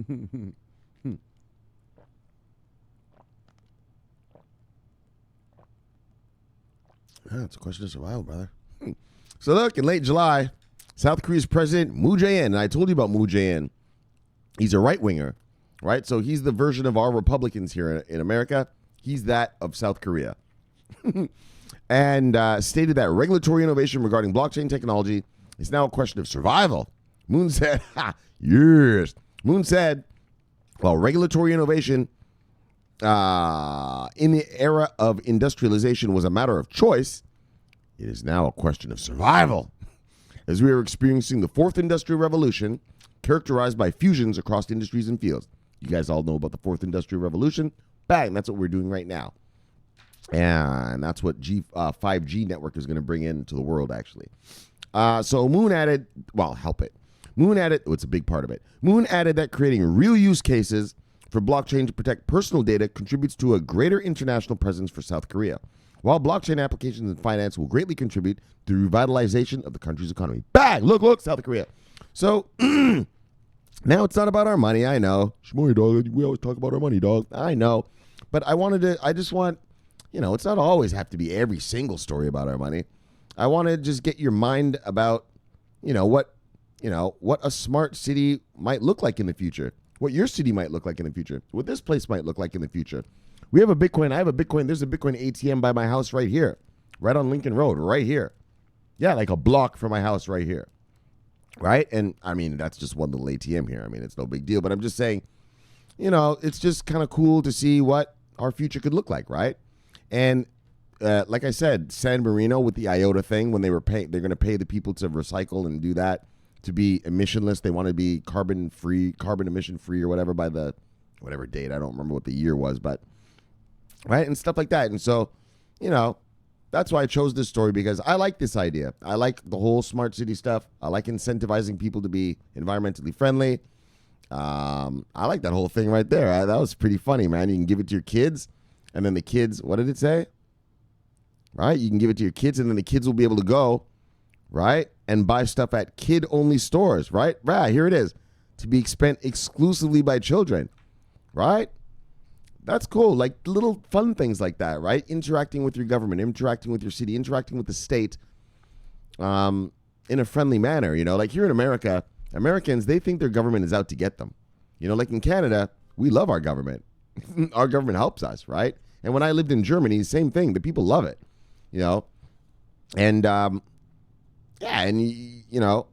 it's a question of survival, brother. So look, in late July, South Korea's president, Moon Jae-in, and I told you about Moon Jae-in. He's a right-winger, right? So he's the version of our Republicans here in America. He's that of South Korea. And stated that regulatory innovation regarding blockchain technology is now a question of survival. Moon said, yes. Moon said, well, regulatory innovation in the era of industrialization was a matter of choice. It is now a question of survival. As we are experiencing the fourth industrial revolution, characterized by fusions across industries and fields. You guys all know about the fourth industrial revolution. Bang, that's what we're doing right now. And that's what 5G network is going to bring into the world, actually. So Moon added, it's a big part of it. Moon added that creating real use cases for blockchain to protect personal data contributes to a greater international presence for South Korea, while blockchain applications in finance will greatly contribute to the revitalization of the country's economy. Bang! Look, South Korea. So now it's not about our money, I know. Shmoy, dog, we always talk about our money, dog. I know. But I just want, it's not always have to be every single story about our money. I want to just get your mind about, what a smart city might look like in the future, what your city might look like in the future, what this place might look like in the future. We have a Bitcoin. I have a Bitcoin. There's a Bitcoin ATM by my house right here, right on Lincoln Road, right here. Yeah, like a block from my house right here. Right? And I mean, that's just one little ATM here. I mean, it's no big deal, but I'm just saying, it's just kind of cool to see what our future could look like, right? And like I said, San Marino with the IOTA thing, when they're going to pay the people to recycle and do that, to be emissionless. They want to be carbon emission free or whatever by the whatever date. I don't remember what the year was, but right, and stuff like that. And so, that's why I chose this story, because I like this idea. I like the whole smart city stuff. I like incentivizing people to be environmentally friendly. I like that whole thing right there. That was pretty funny, man. You can give it to your kids, and then the kids, what did it say? Right? You can give it to your kids, and then the kids will be able to go, right, and buy stuff at kid-only stores, right? Right, here it is. To be spent exclusively by children, right? That's cool. Like little fun things like that, right? Interacting with your government, interacting with your city, interacting with the state in a friendly manner, Like here in America, Americans, they think their government is out to get them. Like in Canada, we love our government. Our government helps us, right? And when I lived in Germany, same thing. The people love it, you know. And, you know,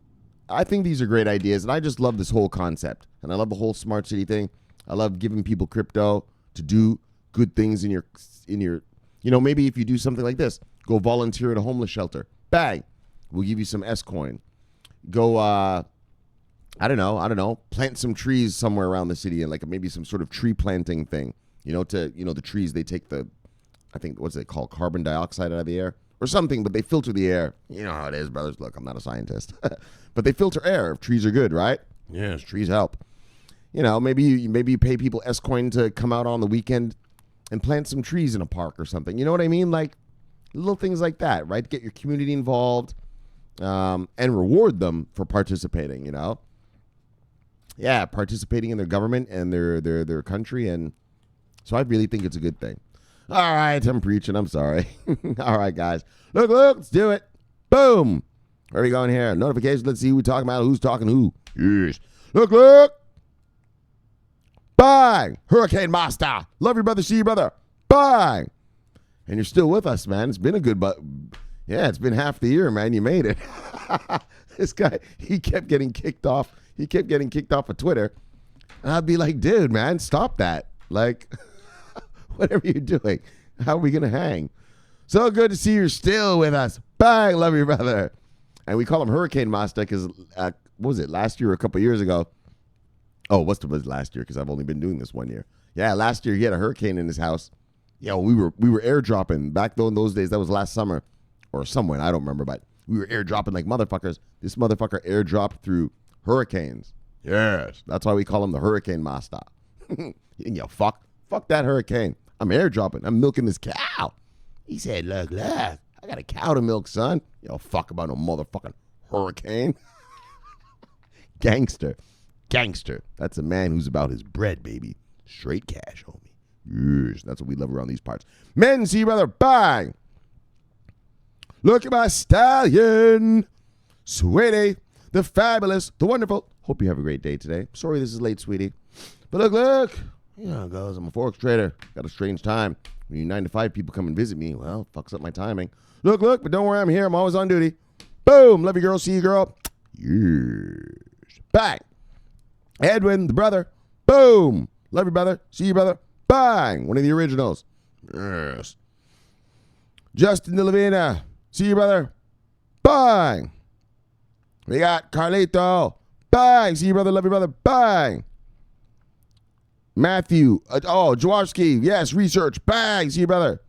I think these are great ideas. And I just love this whole concept. And I love the whole smart city thing. I love giving people crypto to do good things in your, you know, maybe if you do something like this, go volunteer at a homeless shelter. Bang. We'll give you some S-Coin. Go, I don't know, plant some trees somewhere around the city and like maybe some sort of tree planting thing, you know, the trees, they take I think, what's it called? Carbon dioxide out of the air or something, but they filter the air. You know how it is, brothers. Look, I'm not a scientist, but they filter air if trees are good, right? Yes, trees help. You know, maybe you pay people S-Coin to come out on the weekend and plant some trees in a park or something. You know what I mean? Like little things like that, right? Get your community involved and reward them for participating, you know? Yeah, participating in their government and their country. And so I really think it's a good thing. All right, I'm preaching. I'm sorry. All right, guys. Look, let's do it. Boom. Where are we going here? Notifications. Let's see who we're talking about. Who's talking who? Yes. Look. Bang. Hurricane Master. Love you, brother. See you, brother. Bang. And you're still with us, man. It's been a good, yeah, it's been half the year, man. You made it. This guy, he kept getting kicked off. He kept getting kicked off of Twitter. And I'd be like, dude, man, stop that. Like, whatever you're doing, how are we going to hang? So good to see you're still with us. Bang, love you, brother. And we call him Hurricane Master because, what was it, last year or a couple years ago? Oh, was last year because I've only been doing this 1 year. Yeah, last year he had a hurricane in his house. Yo, we were airdropping. Back though in those days, that was last summer or somewhere, I don't remember, but we were airdropping like motherfuckers. This motherfucker airdropped through hurricanes. Yes, that's why we call him the Hurricane Master. Yo, fuck that hurricane. I'm airdropping. I'm milking this cow. He said, look, I got a cow to milk, son. Yo, fuck about no motherfucking hurricane. Gangster. That's a man who's about his bread, baby. Straight cash, homie. Yes, that's what we love around these parts. Men, see you, brother. Bang. Look at my stallion. Sweetie. The fabulous. The wonderful. Hope you have a great day today. Sorry this is late, sweetie. But look. You know how it goes. I'm a Forex trader. Got a strange time. When you 9 to 5 people come and visit me, well, fucks up my timing. Look, but don't worry. I'm here. I'm always on duty. Boom. Love you, girl. See you, girl. Yes. Bang. Edwin, the brother. Boom. Love you, brother. See you, brother. Bang. One of the originals. Yes. Justin de Lavina. See you, brother. Bang. We got Carlito. Bang. See you, brother. Love you, brother. Bang. Matthew. Jaworski. Yes. Research. Bang. See you, brother.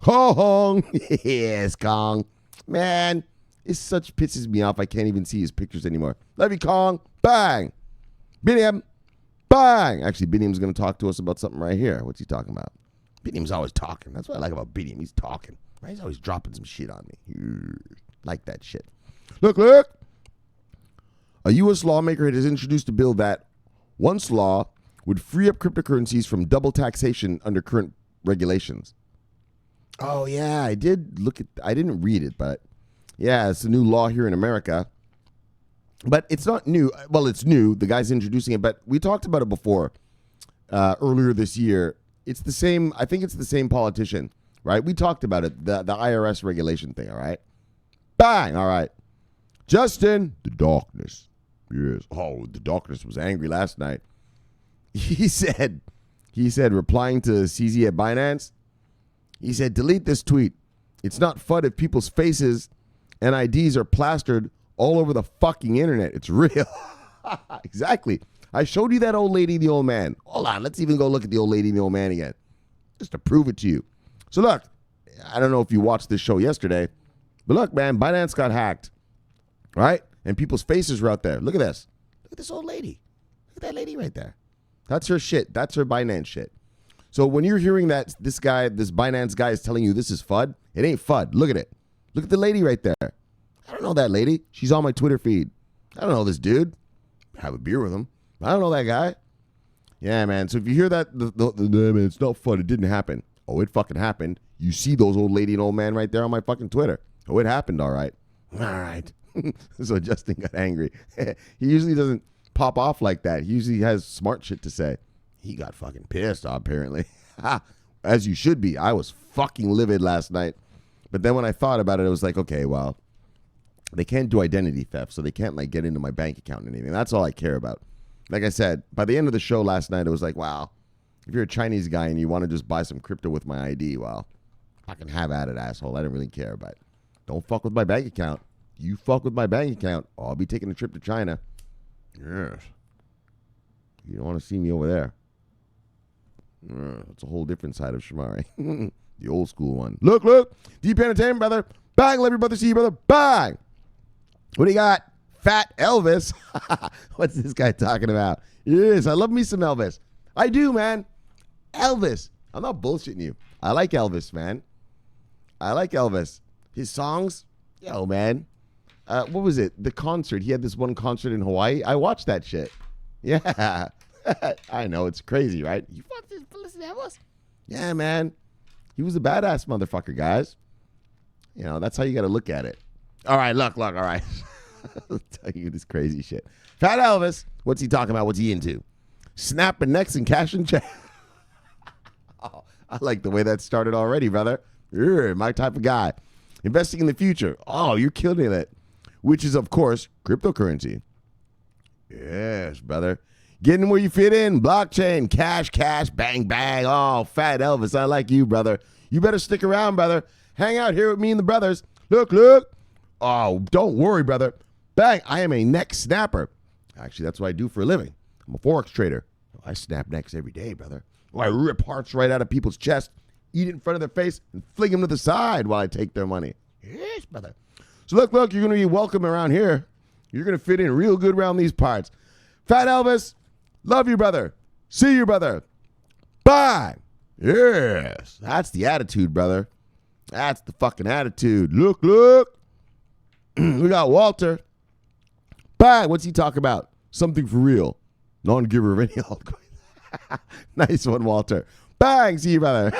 Kong. Yes, Kong. Man, it such pisses me off. I can't even see his pictures anymore. Love you, Kong. Bang. Biniam. Bang. Actually, Biniam's going to talk to us about something right here. What's he talking about? Biniam's always talking. That's what I like about Biniam. He's talking. Right? He's always dropping some shit on me. Like that shit. Look. A U.S. lawmaker has introduced a bill that, once law, would free up cryptocurrencies from double taxation under current regulations. Oh, yeah. I didn't read it, but yeah, it's a new law here in America. But it's not new. Well, it's new. The guy's introducing it, but we talked about it before earlier this year. It's the same. I think it's the same politician, right? We talked about it, the IRS regulation thing, all right? Bang, all right. Justin, the darkness. Yes. Oh, the darkness was angry last night. He said, replying to CZ at Binance, he said, delete this tweet. It's not fun if people's faces and IDs are plastered all over the fucking internet. It's real. Exactly. I showed you that old lady and the old man. Hold on. Let's even go look at the old lady and the old man again. Just to prove it to you. So look, I don't know if you watched this show yesterday, but look, man, Binance got hacked. Right? And people's faces were out there. Look at this. Look at this old lady. Look at that lady right there. That's her shit. That's her Binance shit. So when you're hearing that this Binance guy is telling you this is FUD, it ain't FUD. Look at it. Look at the lady right there. I don't know that lady. She's on my Twitter feed. I don't know this dude. Have a beer with him. I don't know that guy. Yeah, man. So if you hear that, it's not fun. It didn't happen. Oh, it fucking happened. You see those old lady and old man right there on my fucking Twitter. Oh, it happened. All right. All right. So Justin got angry. He usually doesn't pop off like that. He usually has smart shit to say. He got fucking pissed, apparently. as you should be. I was fucking livid last night. But then when I thought about it, it was like, okay, well, they can't do identity theft, so they can't like get into my bank account or anything. That's all I care about. Like I said, by the end of the show last night, it was like, wow, if you're a Chinese guy and you want to just buy some crypto with my ID, well, I can have at it, asshole. I don't really care, but don't fuck with my bank account. You fuck with my bank account, I'll be taking a trip to China. Yes. You don't want to see me over there. That's a whole different side of Shamari. The old school one. Look. Deep Entertainment, brother. Bang, let your brother see you, brother. Bang. What do you got? Fat Elvis. What's this guy talking about? Yes, I love me some Elvis. I do, man. Elvis. I'm not bullshitting you. I like Elvis, man. I like Elvis. His songs, yo, man. What was it? The concert. He had this one concert in Hawaii. I watched that shit. Yeah. I know, it's crazy, right? You fucked this listen to Elvis? Yeah, man. He was a badass motherfucker, guys. You know, that's how you got to look at it. All right, look, all right. I'll tell you this crazy shit. Fat Elvis, what's he talking about? What's he into? Snapping necks and cashing checks. Oh, I like the way that started already, brother. You're my type of guy. Investing in the future. Oh, you're killing it. Which is, of course, cryptocurrency. Yes, brother. Getting where you fit in. Blockchain. Cash, bang, bang. Oh, Fat Elvis, I like you, brother. You better stick around, brother. Hang out here with me and the brothers. Look. Oh, don't worry, brother. Bang, I am a neck snapper. Actually, that's what I do for a living. I'm a Forex trader. I snap necks every day, brother. Oh, I rip hearts right out of people's chest, eat it in front of their face, and fling them to the side while I take their money. Yes, brother. So look, you're going to be welcome around here. You're going to fit in real good around these parts. Fat Elvis, love you, brother. See you, brother. Bye. Yes, that's the attitude, brother. That's the fucking attitude. Look. We got Walter. Bang, what's he talking about? Something for real. Non-giver of any altcoin. Nice one, Walter. Bang, see you, brother.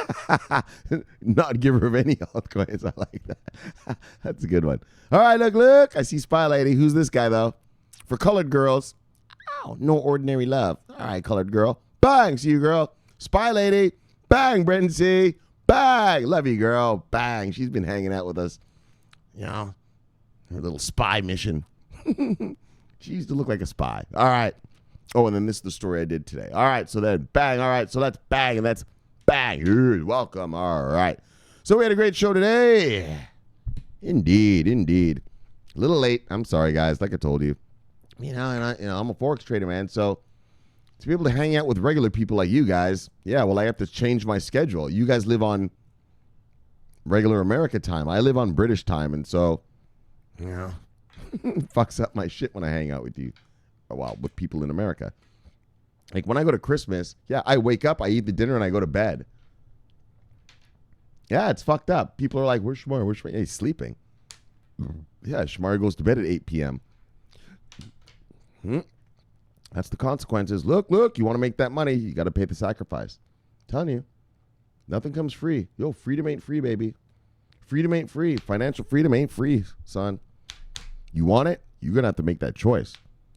Not giver of any altcoins. I like that. That's a good one. All right, look. I see Spy Lady. Who's this guy, though? For colored girls. Oh, no ordinary love. All right, colored girl. Bang, see you, girl. Spy Lady. Bang, Brenton C. Bang, love you, girl. Bang, she's been hanging out with us. You know, her little spy mission. She used to look like a spy. All right. Oh, and then this is the story I did today. All right, so then bang. All right, so that's bang, and that's bang. Welcome. All right. So we had a great show today. Indeed. A little late. I'm sorry, guys. Like I told you. I'm a Forex trader, man. So to be able to hang out with regular people like you guys, yeah, well, I have to change my schedule. You guys live on regular America time. I live on British time, and so, fucks up my shit when I hang out with you. Well, with people in America. Like when I go to Christmas, yeah, I wake up, I eat the dinner, and I go to bed. Yeah, it's fucked up. People are like, where's Shamar? Yeah, he's sleeping. Yeah, Shamar goes to bed at 8 p.m. That's the consequences. Look, you want to make that money, you got to pay the sacrifice. I'm telling you, nothing comes free. Yo, freedom ain't free, baby. Freedom ain't free. Financial freedom ain't free, son. You want it? You're going to have to make that choice.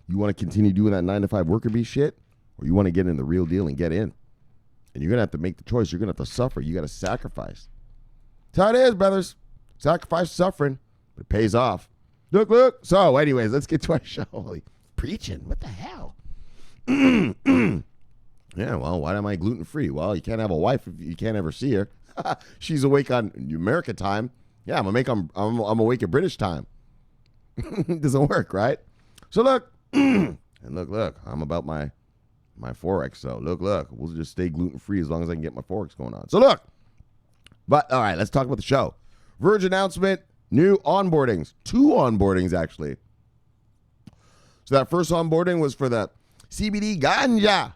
You want to continue doing that 9-to-5 worker bee shit, or you want to get in the real deal and get in? And you're going to have to make the choice. You're going to have to suffer. You got to sacrifice. That's how it is, brothers. Sacrifice, suffering, but it pays off. Look. So, anyways, let's get to our show. Holy preaching. What the hell? Yeah, well, why am I gluten-free? Well, you can't have a wife if you can't ever see her. She's awake on America time. Yeah, I'm awake at British time. It doesn't work, right? So look, and look, I'm about my Forex. So look, we'll just stay gluten-free as long as I can get my Forex going on. So look, but all right, let's talk about the show. Verge announcement, new onboardings, 2 onboardings actually. So that first onboarding was for the CBD ganja.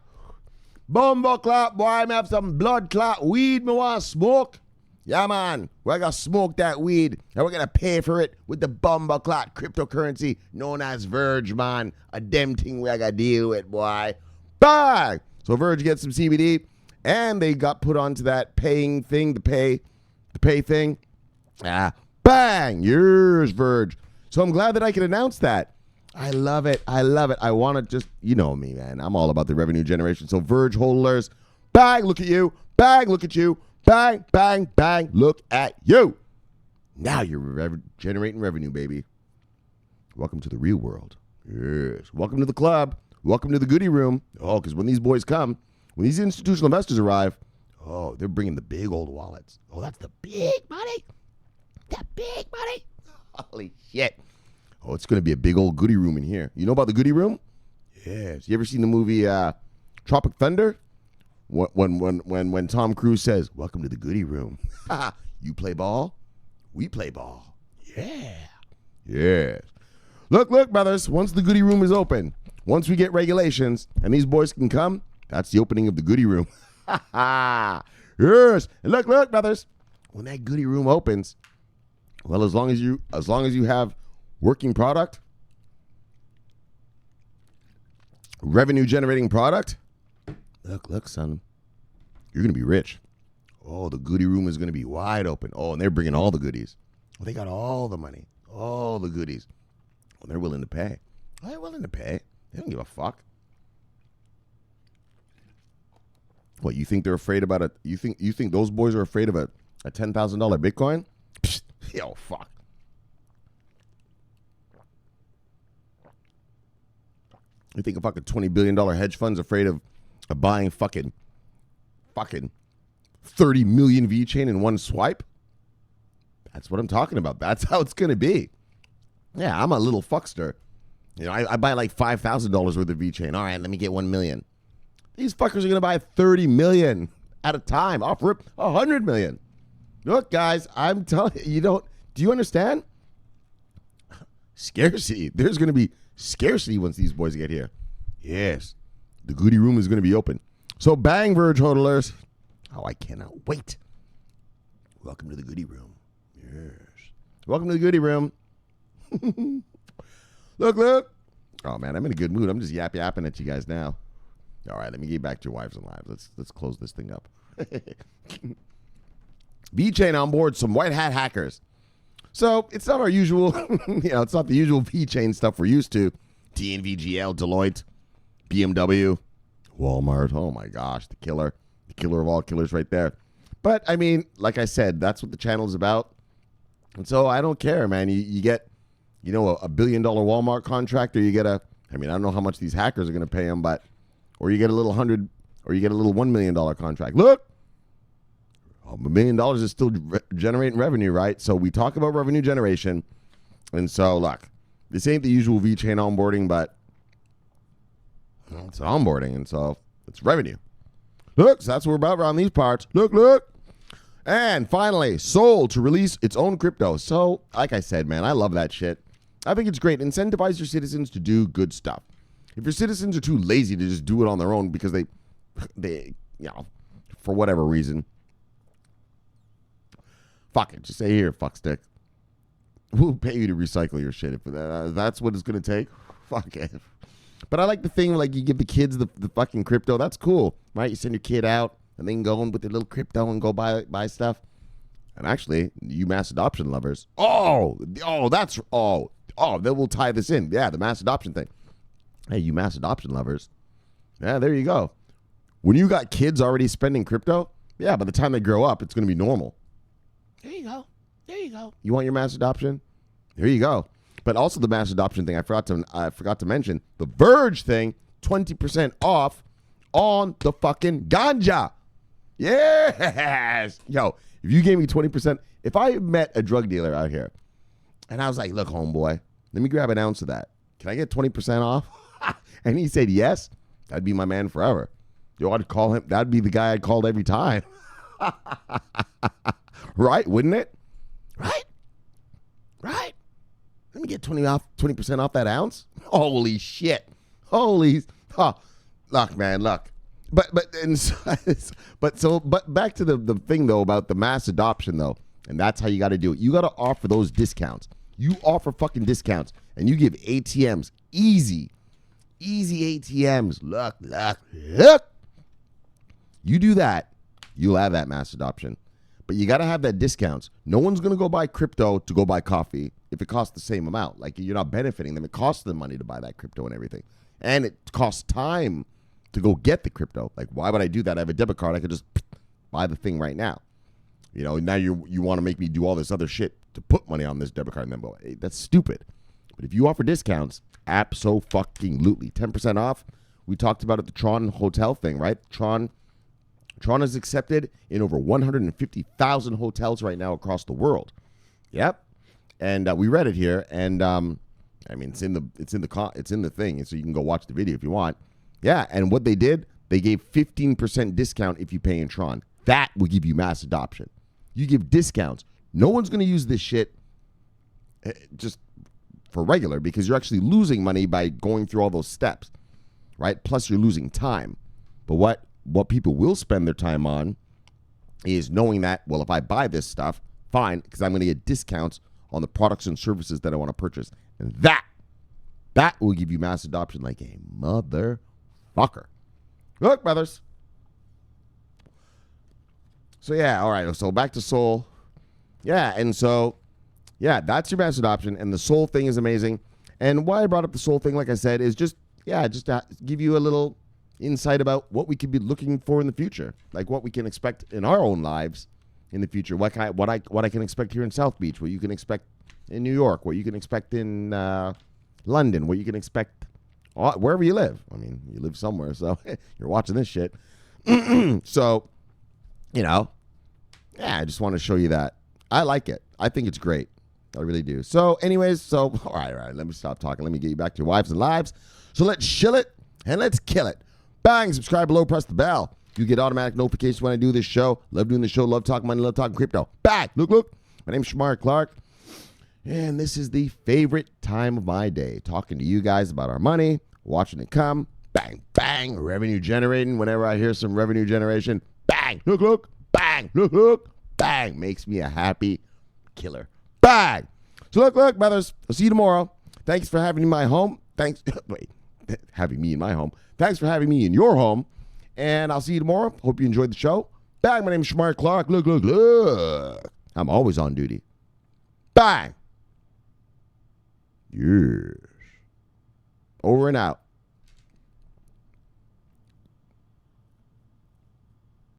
Bumbo clot, boy, I have some blood clot weed me want to smoke. Yeah, man, we're going to smoke that weed, and we're going to pay for it with the bumbo clot cryptocurrency known as Verge, man. A damn thing we got to deal with, boy. Bang! So Verge gets some CBD, and they got put onto that paying thing, the pay thing. Bang! Yours, Verge. So I'm glad that I can announce that. I love it. I want to just, you know me, man. I'm all about the revenue generation. So Verge holders, bang, look at you. Bang, look at you. Bang, bang, bang. Look at you. Now you're generating revenue, baby. Welcome to the real world. Yes. Welcome to the club. Welcome to the goodie room. Oh, because when these boys come, when these institutional investors arrive, oh, they're bringing the big old wallets. Oh, that's the big money. That big money. Holy shit. Oh, it's going to be a big old goodie room in here. You know about the goodie room? Yes. You ever seen the movie Tropic Thunder? When Tom Cruise says, welcome to the goodie room. You play ball? We play ball. Yeah. Yes. Look, brothers. Once the goodie room is open, once we get regulations and these boys can come, that's the opening of the goodie room. Yes. And look, brothers. When that goodie room opens, well, as long as you have working product, revenue generating product, look, son, you're going to be rich. Oh, the goodie room is going to be wide open. Oh, and they're bringing all the goodies. Oh, they got all the money, all the goodies. Well, they're willing to pay. They're willing to pay. They don't give a fuck. What, you think they're afraid about it? You think those boys are afraid of a $10,000 Bitcoin? Psst, yo, fuck. You think a fucking $20 billion hedge fund's afraid of buying fucking 30 million VeChain in one swipe? That's what I'm talking about. That's how it's going to be. Yeah, I'm a little fuckster. You know, I buy like $5,000 worth of VeChain. All right, let me get 1 million. These fuckers are going to buy 30 million at a time. Off rip, 100 million. Look, guys, I'm telling you, do you understand? Scarcity. There's going to be scarcity once these boys get here. Yes. The goodie room is going to be open. So bang, Verge hodlers. Oh, I cannot wait. Welcome to the goodie room. Yes. Welcome to the goodie room. Look. Oh, man, I'm in a good mood. I'm just yapping at you guys now. All right, let me get back to your wives and lives. Let's close this thing up. VeChain on board some white hat hackers. So it's not our usual, it's not the usual VeChain stuff we're used to. TNVGL, Deloitte, BMW, Walmart. Oh my gosh, the killer of all killers right there. But I mean, like I said, that's what the channel is about. And so I don't care, man. You get, a $1 billion Walmart contract, or you get I don't know how much these hackers are going to pay them, or you get a little $1 million contract. Look. $1 million is still generating revenue, right? So we talk about revenue generation. And so, look, this ain't the usual VeChain onboarding, but it's onboarding. And so it's revenue. Look, so that's what we're about around these parts. Look. And finally, Seoul to release its own crypto. So, like I said, man, I love that shit. I think it's great. Incentivize your citizens to do good stuff. If your citizens are too lazy to just do it on their own because they for whatever reason, fuck it. Just say, here, fuckstick. We'll pay you to recycle your shit. If that's what it's going to take, fuck it. But I like the thing, like, you give the kids the fucking crypto. That's cool, right? You send your kid out, and they can go in with their little crypto and go buy stuff. And actually, you mass adoption lovers. Oh, then we'll tie this in. Yeah, the mass adoption thing. Hey, you mass adoption lovers. Yeah, there you go. When you got kids already spending crypto, yeah, by the time they grow up, it's going to be normal. There you go. You want your mass adoption? There you go. But also the mass adoption thing, I forgot to mention, the Verge thing, 20% off on the fucking ganja. Yes. Yo, if you gave me 20%, if I met a drug dealer out here and I was like, look, homeboy, let me grab an ounce of that. Can I get 20% off? And he said yes, that'd be my man forever. Yo, I'd call him. That'd be the guy I'd called every time. Right? Wouldn't it? Right? Let me get 20% off that ounce. Holy shit. Look, man, look. But back to the thing though about the mass adoption though, and that's how you got to do it. You got to offer those discounts. You offer fucking discounts, and you give ATMs easy ATMs. Look. You do that, you'll have that mass adoption. But you got to have that discounts. No one's going to go buy crypto to go buy coffee if it costs the same amount. Like, you're not benefiting them. It costs them money to buy that crypto and everything. And it costs time to go get the crypto. Like, why would I do that? I have a debit card. I could just buy the thing right now. You know, now you want to make me do all this other shit to put money on this debit card and then go, hey, that's stupid. But if you offer discounts, abso-fucking-lutely. 10% off. We talked about it, the Tron hotel thing, right? Tron is accepted in over 150,000 hotels right now across the world. Yep. And we read it here, and I mean it's in the thing, so you can go watch the video if you want. Yeah, and what they did, they gave 15% discount if you pay in Tron. That will give you mass adoption. You give discounts. No one's going to use this shit just for regular because you're actually losing money by going through all those steps, right? Plus you're losing time. But what people will spend their time on is knowing that, well, if I buy this stuff, fine, because I'm going to get discounts on the products and services that I want to purchase. And that will give you mass adoption like a motherfucker. Look, brothers. So, yeah, all right. So, back to Seoul. Yeah, and so, yeah, that's your mass adoption. And the Seoul thing is amazing. And why I brought up the Seoul thing, like I said, is just to give you a little insight about what we could be looking for in the future. Like what we can expect in our own lives in the future. What I can expect here in South Beach, what you can expect in New York, what you can expect in London, what you can expect wherever you live. I mean, you live somewhere, so you're watching this shit. So, you know, yeah, I just want to show you that. I like it. I think it's great. I really do. So, anyways, all right. Let me stop talking. Let me get you back to your wives and lives. So let's chill it and let's kill it. Bang, subscribe below, press the bell. You get automatic notifications when I do this show. Love doing the show, love talking money, love talking crypto. Bang, look. My name's Shamar Clark, and this is the favorite time of my day, talking to you guys about our money, watching it come. Bang, bang, revenue generating. Whenever I hear some revenue generation, bang, look, bang, look, bang, makes me a happy killer. Bang. So look, brothers, I'll see you tomorrow. Thanks for having me in my home. Having me in my home. Thanks for having me in your home. And I'll see you tomorrow. Hope you enjoyed the show. Bang, my name is Shamar Clark. Look. I'm always on duty. Bang. Yes. Over and out.